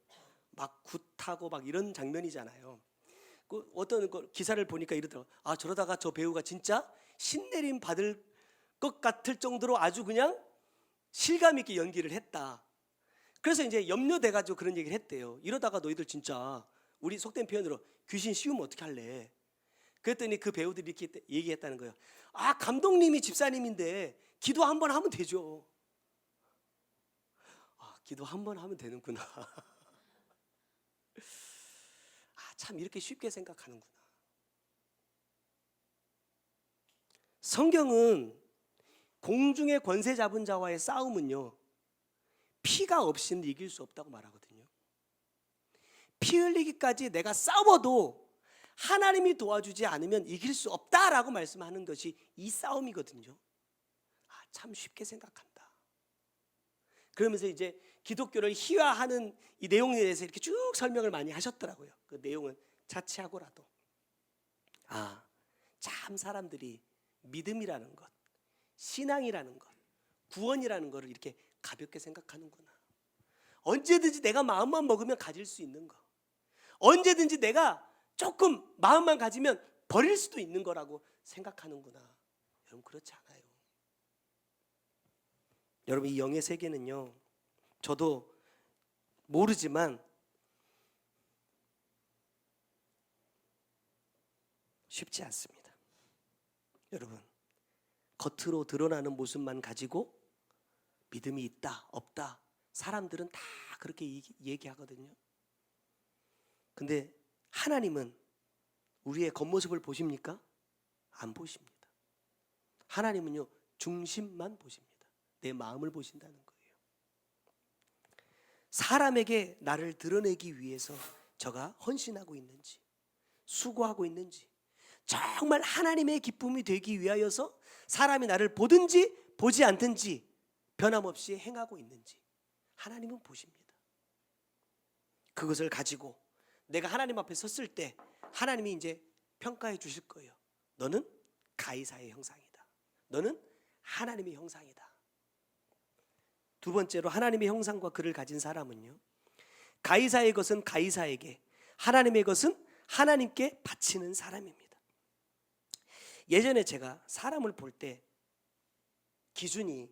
막 굿하고 막 이런 장면이잖아요. 어떤 기사를 보니까 이러더라고요. 아, 저러다가 저 배우가 진짜 신내림 받을 것 같을 정도로 아주 그냥 실감 있게 연기를 했다. 그래서 이제 염려돼가지고 그런 얘기를 했대요. 이러다가 너희들 진짜 우리 속된 표현으로 귀신 씌우면 어떻게 할래? 그랬더니 그 배우들이 이렇게 얘기했다는 거예요. 아, 감독님이 집사님인데 기도 한번 하면 되죠. 아, 기도 한번 하면 되는구나. 아, 참 이렇게 쉽게 생각하는구나. 성경은 공중의 권세 잡은 자와의 싸움은요, 피가 없이는 이길 수 없다고 말하거든요. 피 흘리기까지 내가 싸워도 하나님이 도와주지 않으면 이길 수 없다라고 말씀하는 것이 이 싸움이거든요. 아, 참 쉽게 생각한다. 그러면서 이제 기독교를 희화하는 이 내용에 대해서 이렇게 쭉 설명을 많이 하셨더라고요. 그 내용은 차치하고라도 아, 참 사람들이 믿음이라는 것, 신앙이라는 것, 구원이라는 것을 이렇게 가볍게 생각하는구나. 언제든지 내가 마음만 먹으면 가질 수 있는 거, 언제든지 내가 조금 마음만 가지면 버릴 수도 있는 거라고 생각하는구나. 여러분 그렇지 않아요. 여러분 이 영의 세계는요, 저도 모르지만 쉽지 않습니다. 여러분, 겉으로 드러나는 모습만 가지고 믿음이 있다, 없다, 사람들은 다 그렇게 얘기하거든요. 근데 하나님은 우리의 겉모습을 보십니까? 안 보십니다. 하나님은요, 중심만 보십니다. 내 마음을 보신다는 거예요. 사람에게 나를 드러내기 위해서 저가 헌신하고 있는지, 수고하고 있는지, 정말 하나님의 기쁨이 되기 위하여서 사람이 나를 보든지 보지 않든지 변함없이 행하고 있는지 하나님은 보십니다. 그것을 가지고 내가 하나님 앞에 섰을 때 하나님이 이제 평가해 주실 거예요. 너는 가이사의 형상이다. 너는 하나님의 형상이다. 두 번째로 하나님의 형상과 글을 가진 사람은요, 가이사의 것은 가이사에게, 하나님의 것은 하나님께 바치는 사람입니다. 예전에 제가 사람을 볼 때 기준이,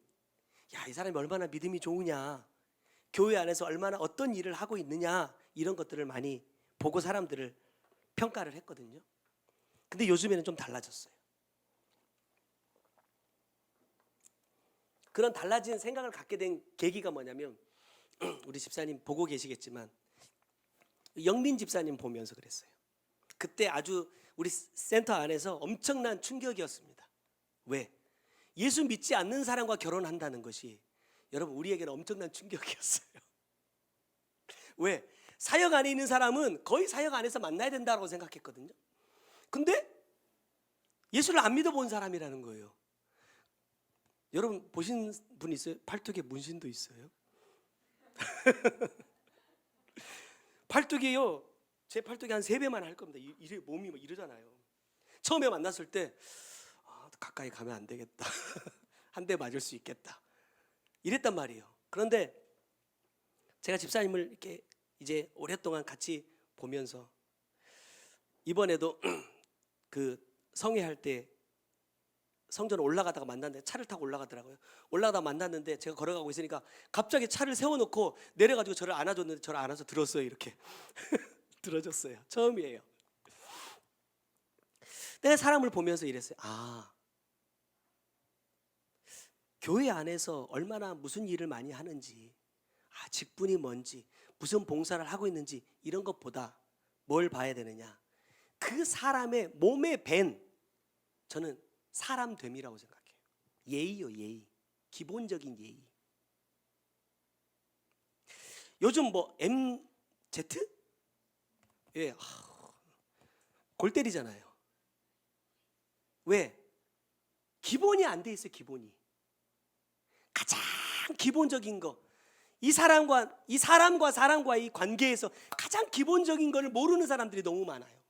야, 이 사람이 얼마나 믿음이 좋으냐, 교회 안에서 얼마나 어떤 일을 하고 있느냐, 이런 것들을 많이 보고 사람들을 평가를 했거든요. 근데 요즘에는 좀 달라졌어요. 그런 달라진 생각을 갖게 된 계기가 뭐냐면, 우리 집사님 보고 계시겠지만 영민 집사님 보면서 그랬어요. 그때 아주 우리 센터 안에서 엄청난 충격이었습니다. 왜? 예수 믿지 않는 사람과 결혼한다는 것이 여러분 우리에게는 엄청난 충격이었어요. 왜? 사역 안에 있는 사람은 거의 사역 안에서 만나야 된다고 생각했거든요. 근데 예수를 안 믿어본 사람이라는 거예요. 여러분 보신 분 있어요? 팔뚝에 문신도 있어요. 팔뚝이요, 제 팔뚝이 한 3배만 할 겁니다. 몸이 막 이러잖아요. 처음에 만났을 때 가까이 가면 안 되겠다. 한 대 맞을 수 있겠다. 이랬단 말이에요. 그런데 제가 집사님을 이렇게 이제 오랫동안 같이 보면서 이번에도 그 성회할 때 성전 올라가다가 만났는데, 차를 타고 올라가더라고요. 올라가다 만났는데 제가 걸어가고 있으니까 갑자기 차를 세워놓고 내려가지고 저를 안아줬는데, 저를 안아서 들었어요. 이렇게 들어줬어요. 처음이에요. 내가 사람을 보면서 이랬어요. 교회 안에서 얼마나 무슨 일을 많이 하는지, 직분이 뭔지, 무슨 봉사를 하고 있는지 이런 것보다 뭘 봐야 되느냐, 그 사람의 몸에 밴, 저는 사람됨이라고 생각해요. 예의요, 예의. 기본적인 예의. 요즘 뭐 MZ? 예, 골 때리잖아요. 왜? 기본이 안 돼 있어요. 기본이. 가장 기본적인 거, 이 사람과 사람과의 관계에서 가장 기본적인 거를 모르는 사람들이 너무 많아요.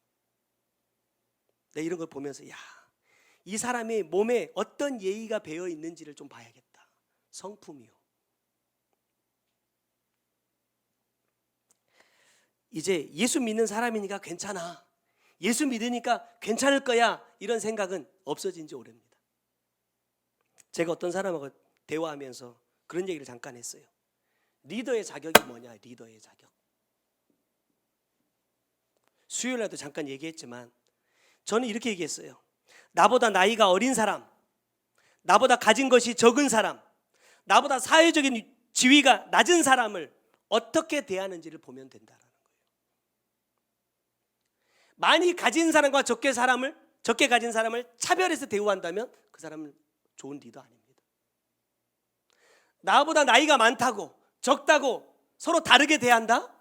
내가 이런 걸 보면서, 야, 이 사람의 몸에 어떤 예의가 배어 있는지를 좀 봐야겠다. 성품이요. 이제 예수 믿는 사람이니까 괜찮아, 예수 믿으니까 괜찮을 거야, 이런 생각은 없어진 지 오래입니다. 제가 어떤 사람하고 대화하면서 그런 얘기를 잠깐 했어요. 리더의 자격이 뭐냐, 리더의 자격. 수요일에도 잠깐 얘기했지만 저는 이렇게 얘기했어요. 나보다 나이가 어린 사람, 나보다 가진 것이 적은 사람, 나보다 사회적인 지위가 낮은 사람을 어떻게 대하는지를 보면 된다라는 거예요. 많이 가진 사람과 적게 가진 사람을 차별해서 대우한다면 그 사람은 좋은 리더 아닙니다. 나보다 나이가 많다고, 적다고 서로 다르게 대한다?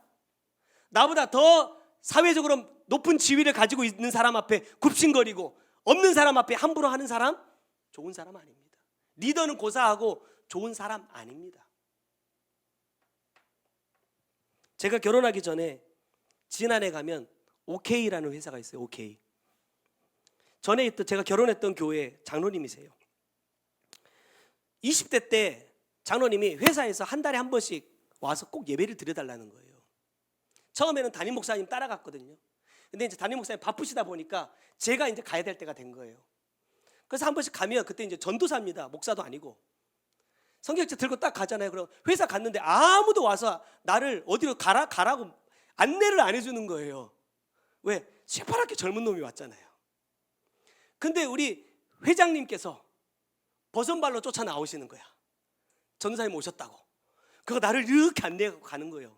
나보다 더 사회적으로 높은 지위를 가지고 있는 사람 앞에 굽신거리고 없는 사람 앞에 함부로 하는 사람, 좋은 사람 아닙니다. 리더는 고사하고 좋은 사람 아닙니다. 제가 결혼하기 전에 진안에 가면 OK라는 회사가 있어요. OK. 전에 제가 결혼했던 교회 장로님이세요. 20대 때 장로님이 회사에서 한 달에 한 번씩 와서 꼭 예배를 드려달라는 거예요. 처음에는 담임 목사님 따라갔거든요. 근데 이제 담임 목사님 바쁘시다 보니까 제가 이제 가야 될 때가 된 거예요. 그래서 한 번씩 가면 그때 이제 전도사입니다. 목사도 아니고. 성경책 들고 딱 가잖아요. 그럼 회사 갔는데 아무도 와서 나를 어디로 가라고 안내를 안 해주는 거예요. 왜? 새파랗게 젊은 놈이 왔잖아요. 근데 우리 회장님께서 버선발로 쫓아 나오시는 거야. 전도사님 오셨다고. 그거 나를 이렇게 안내하고 가는 거예요.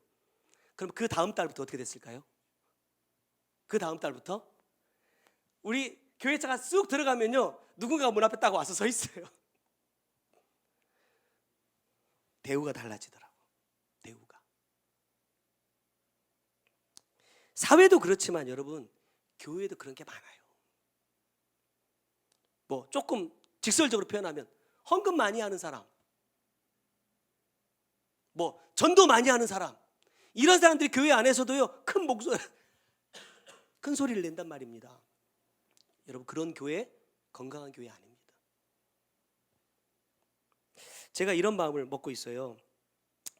그럼 그 다음 달부터 어떻게 됐을까요? 그 다음 달부터 우리 교회차가 쑥 들어가면요, 누군가가 문 앞에 딱 와서 서 있어요. 대우가 달라지더라고. 대우가. 사회도 그렇지만 여러분, 교회도 그런 게 많아요. 뭐 조금 직설적으로 표현하면 헌금 많이 하는 사람, 뭐 전도 많이 하는 사람, 이런 사람들이 교회 안에서도요, 큰 소리를 낸단 말입니다. 여러분, 그런 교회 건강한 교회 아닙니다. 제가 이런 마음을 먹고 있어요.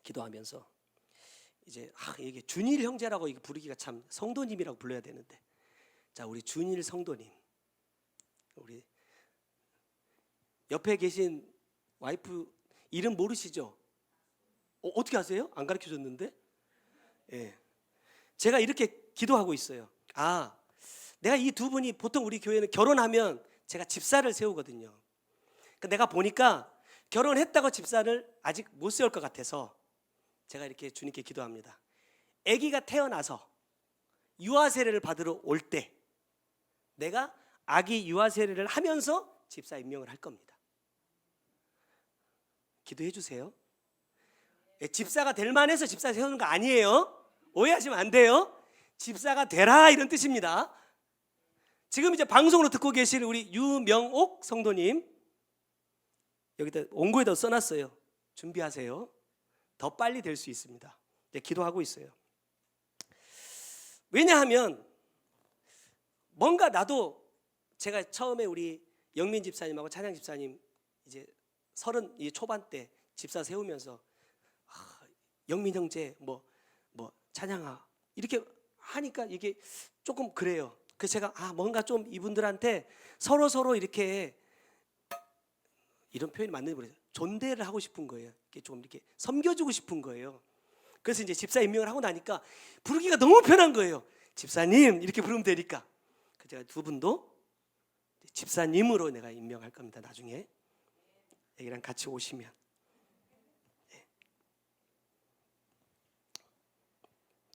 기도하면서 이제 이게 준일 형제라고 이게 부르기가 참, 성도님이라고 불러야 되는데, 자, 우리 준일 성도님, 우리 옆에 계신 와이프 이름 모르시죠? 어떻게 아세요? 안 가르쳐 줬는데? 예. 제가 이렇게 기도하고 있어요. 내가 이 두 분이, 보통 우리 교회는 결혼하면 제가 집사를 세우거든요. 내가 보니까 결혼했다고 집사를 아직 못 세울 것 같아서 제가 이렇게 주님께 기도합니다. 아기가 태어나서 유아 세례를 받으러 올 때 내가 아기 유아 세례를 하면서 집사 임명을 할 겁니다. 기도해 주세요. 집사가 될 만해서 집사 세우는 거 아니에요. 오해하시면 안 돼요. 집사가 되라, 이런 뜻입니다. 지금 이제 방송으로 듣고 계실 우리 유명옥 성도님, 여기다 원고에다 써놨어요. 준비하세요. 더 빨리 될 수 있습니다. 이제 기도하고 있어요. 왜냐하면 뭔가 나도, 제가 처음에 우리 영민 집사님하고 찬양 집사님 이제 30 초반 때 집사 세우면서 영민 형제 뭐 찬양아 이렇게 하니까 이게 조금 그래요. 그래서 제가 뭔가 좀 이분들한테 서로 이렇게, 이런 표현이 맞는지 모르겠어요, 존대를 하고 싶은 거예요. 이렇게 좀 이렇게 섬겨주고 싶은 거예요. 그래서 이제 집사 임명을 하고 나니까 부르기가 너무 편한 거예요. 집사님 이렇게 부르면 되니까. 그래서 제가 두 분도 집사님으로 내가 임명할 겁니다. 나중에 애기랑 같이 오시면.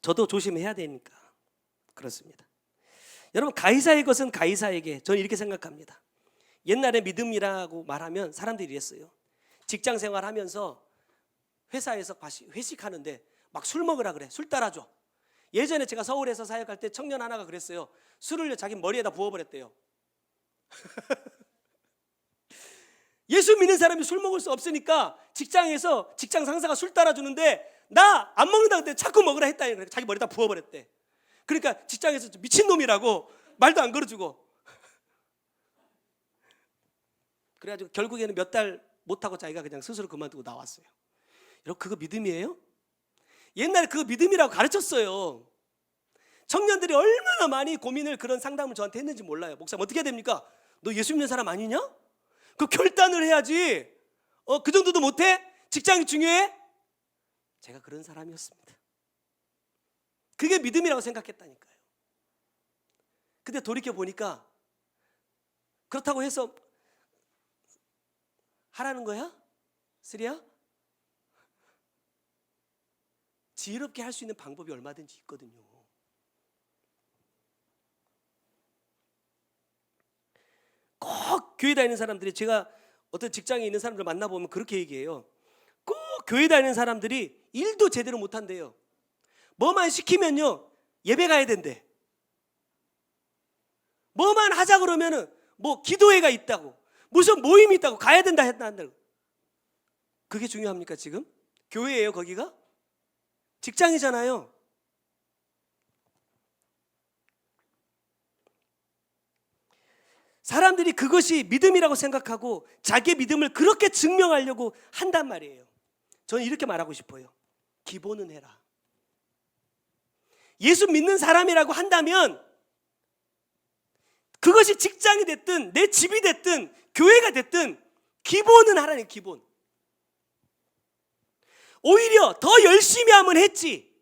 저도 조심해야 되니까 그렇습니다. 여러분, 가이사의 것은 가이사에게, 저는 이렇게 생각합니다. 옛날에 믿음이라고 말하면 사람들이 이랬어요. 직장 생활하면서 회사에서 회식하는데 막 술 먹으라 그래. 술 따라줘. 예전에 제가 서울에서 사역할 때 청년 하나가 그랬어요. 술을 자기 머리에다 부어버렸대요. 예수 믿는 사람이 술 먹을 수 없으니까 직장에서 직장 상사가 술 따라주는데 나 안 먹는다 그때 자꾸 먹으라 했다. 자기 머리에다 부어버렸대. 그러니까 직장에서 미친놈이라고 말도 안 걸어주고, 그래가지고 결국에는 몇 달 못하고 자기가 그냥 스스로 그만두고 나왔어요. 여러분, 그거 믿음이에요? 옛날에 그거 믿음이라고 가르쳤어요. 청년들이 얼마나 많이 고민을, 그런 상담을 저한테 했는지 몰라요. 목사님 어떻게 해야 됩니까? 너 예수 믿는 사람 아니냐? 그 결단을 해야지. 그 정도도 못해? 직장이 중요해? 제가 그런 사람이었습니다. 그게 믿음이라고 생각했다니까요. 근데 돌이켜 보니까 그렇다고 해서 하라는 거야? 쓰리야? 지혜롭게 할 수 있는 방법이 얼마든지 있거든요. 꼭 교회 다니는 사람들이, 제가 어떤 직장에 있는 사람들 만나보면 그렇게 얘기해요. 꼭 교회 다니는 사람들이 일도 제대로 못한대요. 뭐만 시키면요, 예배 가야 된대. 뭐만 하자 그러면은 뭐 기도회가 있다고, 무슨 모임이 있다고, 가야 된다 한다고. 그게 중요합니까 지금? 교회예요 거기가? 직장이잖아요. 사람들이 그것이 믿음이라고 생각하고 자기의 믿음을 그렇게 증명하려고 한단 말이에요. 저는 이렇게 말하고 싶어요. 기본은 해라. 예수 믿는 사람이라고 한다면 그것이 직장이 됐든 내 집이 됐든 교회가 됐든 기본은 하라는, 기본. 오히려 더 열심히 하면 했지.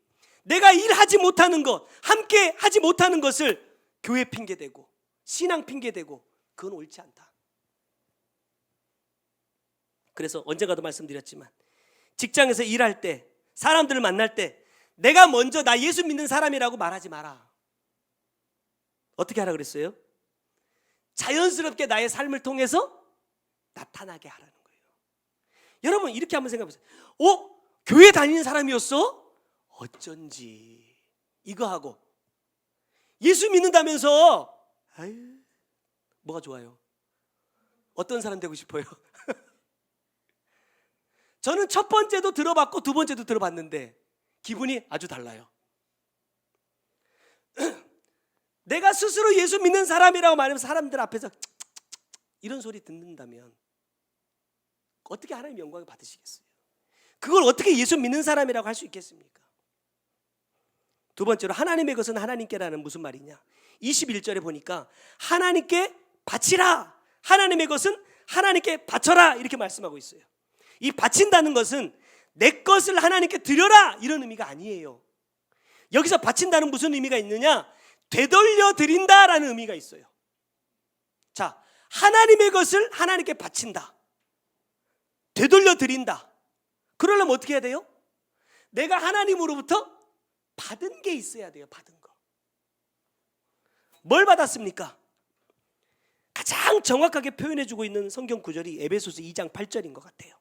내가 일하지 못하는 것, 함께 하지 못하는 것을 교회 핑계대고 신앙 핑계대고, 그건 옳지 않다. 그래서 언젠가도 말씀드렸지만, 직장에서 일할 때, 사람들을 만날 때 내가 먼저 나 예수 믿는 사람이라고 말하지 마라. 어떻게 하라 그랬어요? 자연스럽게 나의 삶을 통해서 나타나게 하라는 거예요. 여러분, 이렇게 한번 생각해 보세요. 교회 다니는 사람이었어? 어쩐지 이거 하고, 예수 믿는다면서 아유, 뭐가 좋아요? 어떤 사람 되고 싶어요? 저는 첫 번째도 들어봤고 두 번째도 들어봤는데 기분이 아주 달라요. 내가 스스로 예수 믿는 사람이라고 말하면 사람들 앞에서 이런 소리 듣는다면 어떻게 하나님 영광을 받으시겠어요? 그걸 어떻게 예수 믿는 사람이라고 할 수 있겠습니까? 두 번째로, 하나님의 것은 하나님께라는 무슨 말이냐? 21절에 보니까 하나님께 바치라, 하나님의 것은 하나님께 바쳐라, 이렇게 말씀하고 있어요. 이 바친다는 것은 내 것을 하나님께 드려라, 이런 의미가 아니에요. 여기서 바친다는 무슨 의미가 있느냐? 되돌려 드린다라는 의미가 있어요. 자, 하나님의 것을 하나님께 바친다, 되돌려 드린다. 그러려면 어떻게 해야 돼요? 내가 하나님으로부터 받은 게 있어야 돼요. 받은 거. 뭘 받았습니까? 가장 정확하게 표현해주고 있는 성경 구절이 에베소서 2장 8절인 것 같아요.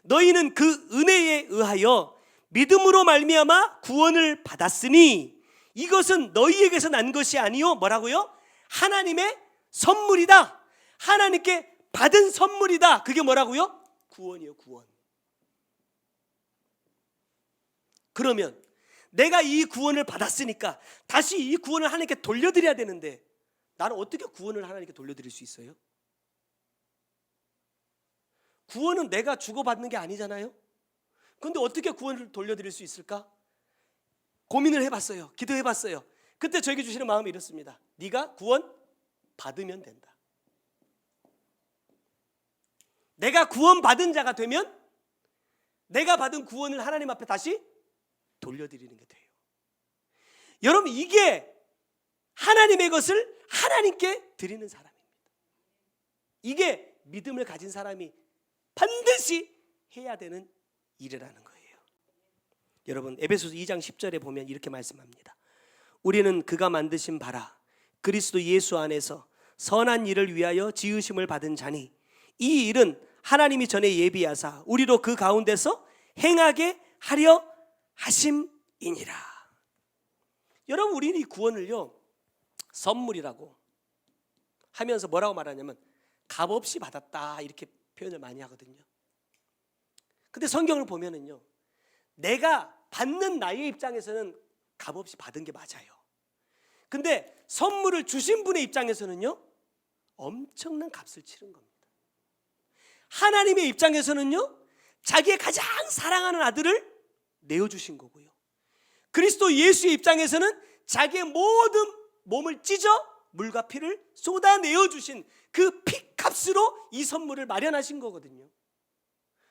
너희는 그 은혜에 의하여 믿음으로 말미암아 구원을 받았으니 이것은 너희에게서 난 것이 아니요, 뭐라고요? 하나님의 선물이다. 하나님께 받은 선물이다. 그게 뭐라고요? 구원이요, 구원. 그러면 내가 이 구원을 받았으니까 다시 이 구원을 하나님께 돌려드려야 되는데, 나는 어떻게 구원을 하나님께 돌려드릴 수 있어요? 구원은 내가 주고받는 게 아니잖아요. 그런데 어떻게 구원을 돌려드릴 수 있을까? 고민을 해봤어요. 기도해봤어요. 그때 저에게 주시는 마음이 이렇습니다. 네가 구원 받으면 된다. 내가 구원받은 자가 되면 내가 받은 구원을 하나님 앞에 다시 돌려드리는 게 돼요. 여러분, 이게 하나님의 것을 하나님께 드리는 사람입니다. 이게 믿음을 가진 사람이 반드시 해야 되는 일이라는 거예요. 여러분, 에베소서 2장 10절에 보면 이렇게 말씀합니다. 우리는 그가 만드신 바라 그리스도 예수 안에서 선한 일을 위하여 지으심을 받은 자니 이 일은 하나님이 전에 예비하사 우리로 그 가운데서 행하게 하려 하심이니라. 여러분, 우리는 이 구원을요, 선물이라고 하면서 뭐라고 말하냐면 값없이 받았다, 이렇게 표현을 많이 하거든요. 근데 성경을 보면은요, 내가 받는 나의 입장에서는 값없이 받은 게 맞아요. 근데 선물을 주신 분의 입장에서는요, 엄청난 값을 치른 겁니다. 하나님의 입장에서는요, 자기의 가장 사랑하는 아들을 내어주신 거고요. 그리스도 예수의 입장에서는 자기의 모든 몸을 찢어 물과 피를 쏟아내어 주신 그 피값으로 이 선물을 마련하신 거거든요.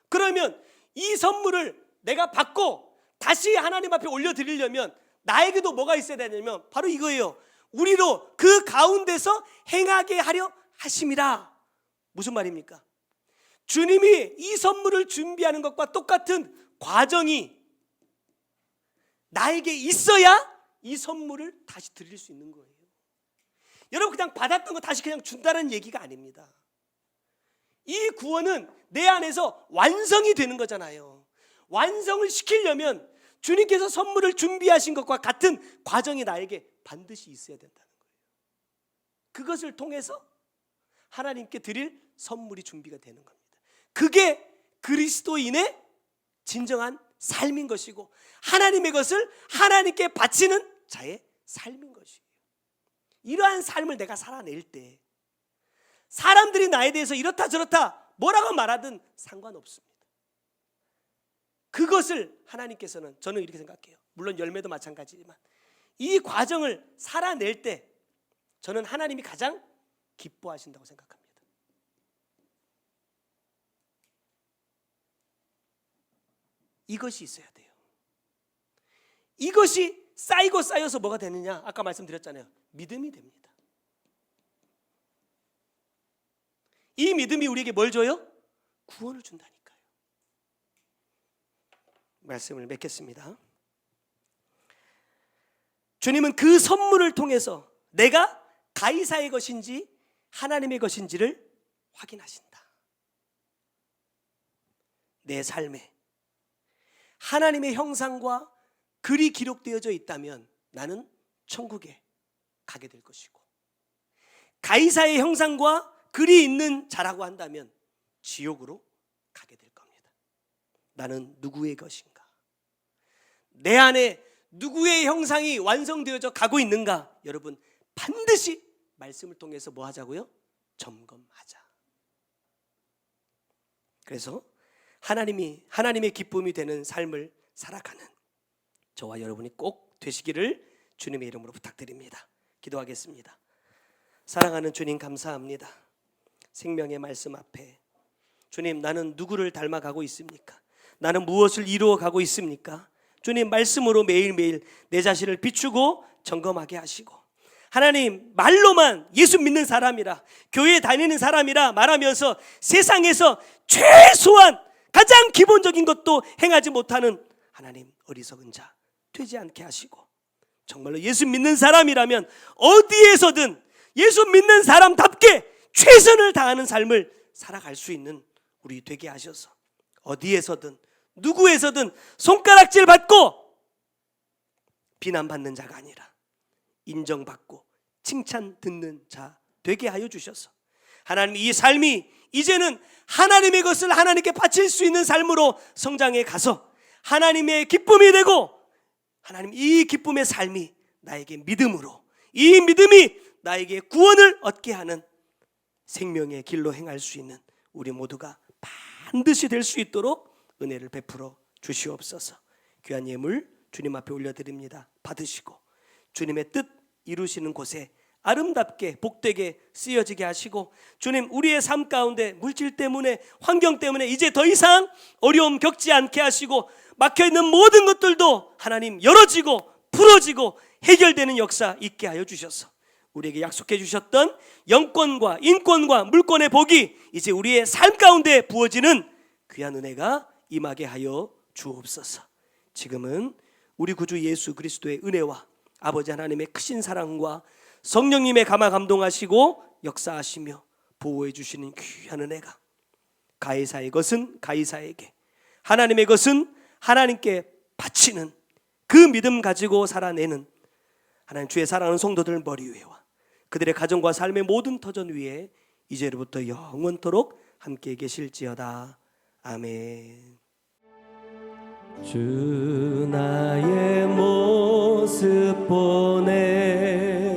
그러면 이 선물을 내가 받고 다시 하나님 앞에 올려드리려면 나에게도 뭐가 있어야 되냐면 바로 이거예요. 우리로 그 가운데서 행하게 하려 하심이라. 무슨 말입니까? 주님이 이 선물을 준비하는 것과 똑같은 과정이 나에게 있어야 이 선물을 다시 드릴 수 있는 거예요. 여러분, 그냥 받았던 거 다시 그냥 준다는 얘기가 아닙니다. 이 구원은 내 안에서 완성이 되는 거잖아요. 완성을 시키려면 주님께서 선물을 준비하신 것과 같은 과정이 나에게 반드시 있어야 된다는 거예요. 그것을 통해서 하나님께 드릴 선물이 준비가 되는 겁니다. 그게 그리스도인의 진정한 삶인 것이고 하나님의 것을 하나님께 바치는 자의 삶인 것이에요. 이러한 삶을 내가 살아낼 때 사람들이 나에 대해서 이렇다 저렇다 뭐라고 말하든 상관없습니다. 그것을 하나님께서는, 저는 이렇게 생각해요. 물론 열매도 마찬가지지만 이 과정을 살아낼 때 저는 하나님이 가장 기뻐하신다고 생각합니다. 이것이 있어야 돼요. 이것이 쌓이고 쌓여서 뭐가 되느냐? 아까 말씀드렸잖아요. 믿음이 됩니다. 이 믿음이 우리에게 뭘 줘요? 구원을 준다니까요. 말씀을 맺겠습니다. 주님은 그 선물을 통해서 내가 가이사의 것인지 하나님의 것인지를 확인하신다. 내 삶에 하나님의 형상과 글이 기록되어져 있다면 나는 천국에 가게 될 것이고, 가이사의 형상과 글이 있는 자라고 한다면 지옥으로 가게 될 겁니다. 나는 누구의 것인가? 내 안에 누구의 형상이 완성되어져 가고 있는가? 여러분, 반드시 말씀을 통해서 뭐 하자고요? 점검하자. 그래서 하나님의 기쁨이 되는 삶을 살아가는 저와 여러분이 꼭 되시기를 주님의 이름으로 부탁드립니다. 기도하겠습니다. 사랑하는 주님, 감사합니다. 생명의 말씀 앞에 주님, 나는 누구를 닮아가고 있습니까? 나는 무엇을 이루어가고 있습니까? 주님, 말씀으로 매일매일 내 자신을 비추고 점검하게 하시고, 하나님, 말로만 예수 믿는 사람이라, 교회에 다니는 사람이라 말하면서 세상에서 최소한 가장 기본적인 것도 행하지 못하는 하나님, 어리석은 자 되지 않게 하시고, 정말로 예수 믿는 사람이라면 어디에서든 예수 믿는 사람답게 최선을 다하는 삶을 살아갈 수 있는 우리 되게 하셔서, 어디에서든 누구에서든 손가락질 받고 비난받는 자가 아니라 인정받고 칭찬 듣는 자 되게 하여 주셔서, 하나님, 이 삶이 이제는 하나님의 것을 하나님께 바칠 수 있는 삶으로 성장해 가서 하나님의 기쁨이 되고, 하나님, 이 기쁨의 삶이 나에게 믿음으로, 이 믿음이 나에게 구원을 얻게 하는 생명의 길로 행할 수 있는 우리 모두가 반드시 될 수 있도록 은혜를 베풀어 주시옵소서. 귀한 예물 주님 앞에 올려드립니다. 받으시고 주님의 뜻 이루시는 곳에 아름답게 복되게 쓰여지게 하시고, 주님, 우리의 삶 가운데 물질 때문에, 환경 때문에 이제 더 이상 어려움 겪지 않게 하시고, 막혀있는 모든 것들도 하나님 열어지고 풀어지고 해결되는 역사 있게 하여 주셔서, 우리에게 약속해 주셨던 영권과 인권과 물권의 복이 이제 우리의 삶 가운데 부어지는 귀한 은혜가 임하게 하여 주옵소서. 지금은 우리 구주 예수 그리스도의 은혜와 아버지 하나님의 크신 사랑과 성령님의 감화 감동하시고 역사하시며 보호해 주시는 귀한 은혜가, 가이사의 것은 가이사에게, 하나님의 것은 하나님께 바치는 그 믿음 가지고 살아내는 하나님 주의 사랑하는 성도들 머리 위에와 그들의 가정과 삶의 모든 터전 위에 이제로부터 영원토록 함께 계실지어다. 아멘. 주 나의 모습 보내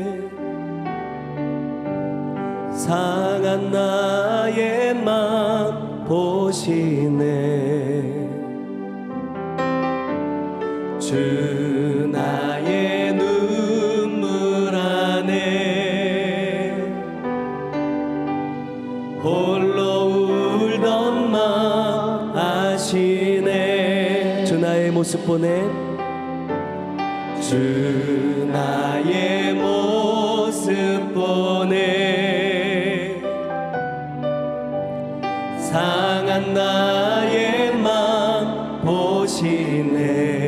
상한 나의 맘 보시네. 주 나의 눈물 안에 홀로 울던 맘 아시네. 주 나의 모습 보내, 주 나의 모습 보내 상한 나의 맘 보시네.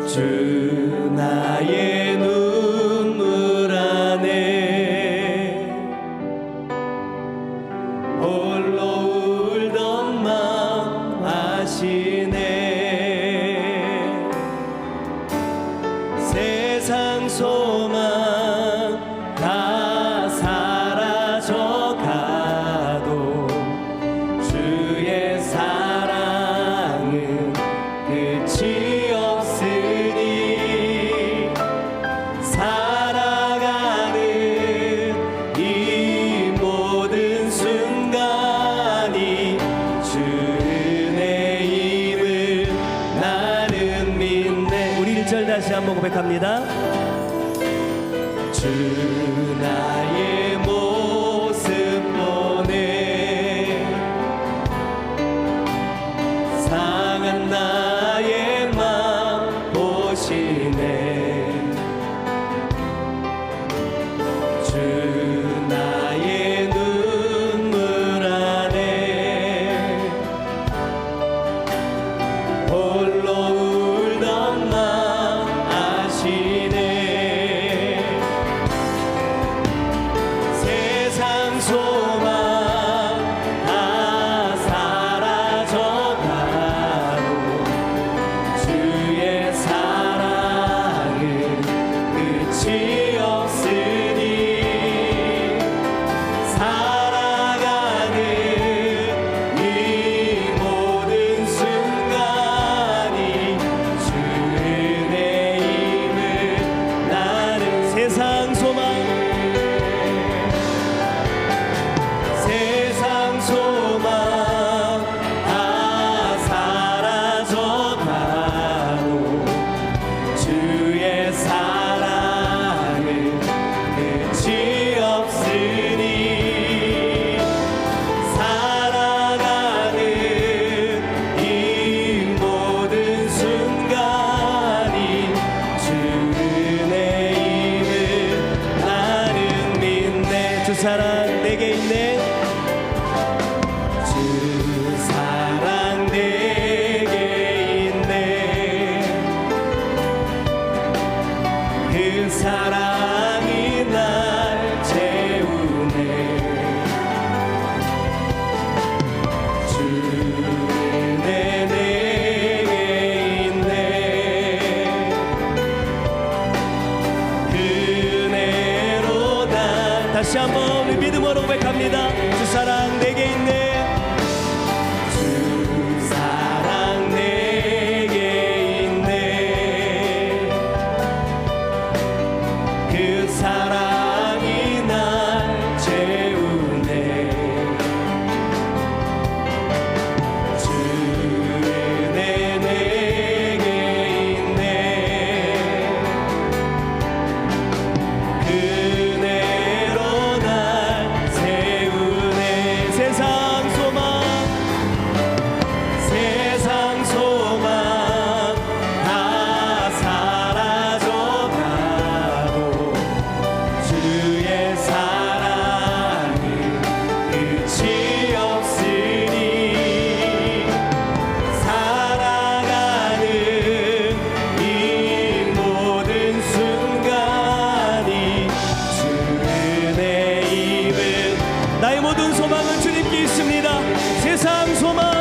주 나의 눈물 안에 홀로 울던 맘 아시네. 세상 소망 다 사라져 가도 주의 사랑은 끝이 없으니, 살아가는 이 모든 순간이 주 은혜임을 나는 믿네. 우리 1절 다시 한번 고백합니다. 주 나의 모습 보내 세상 소망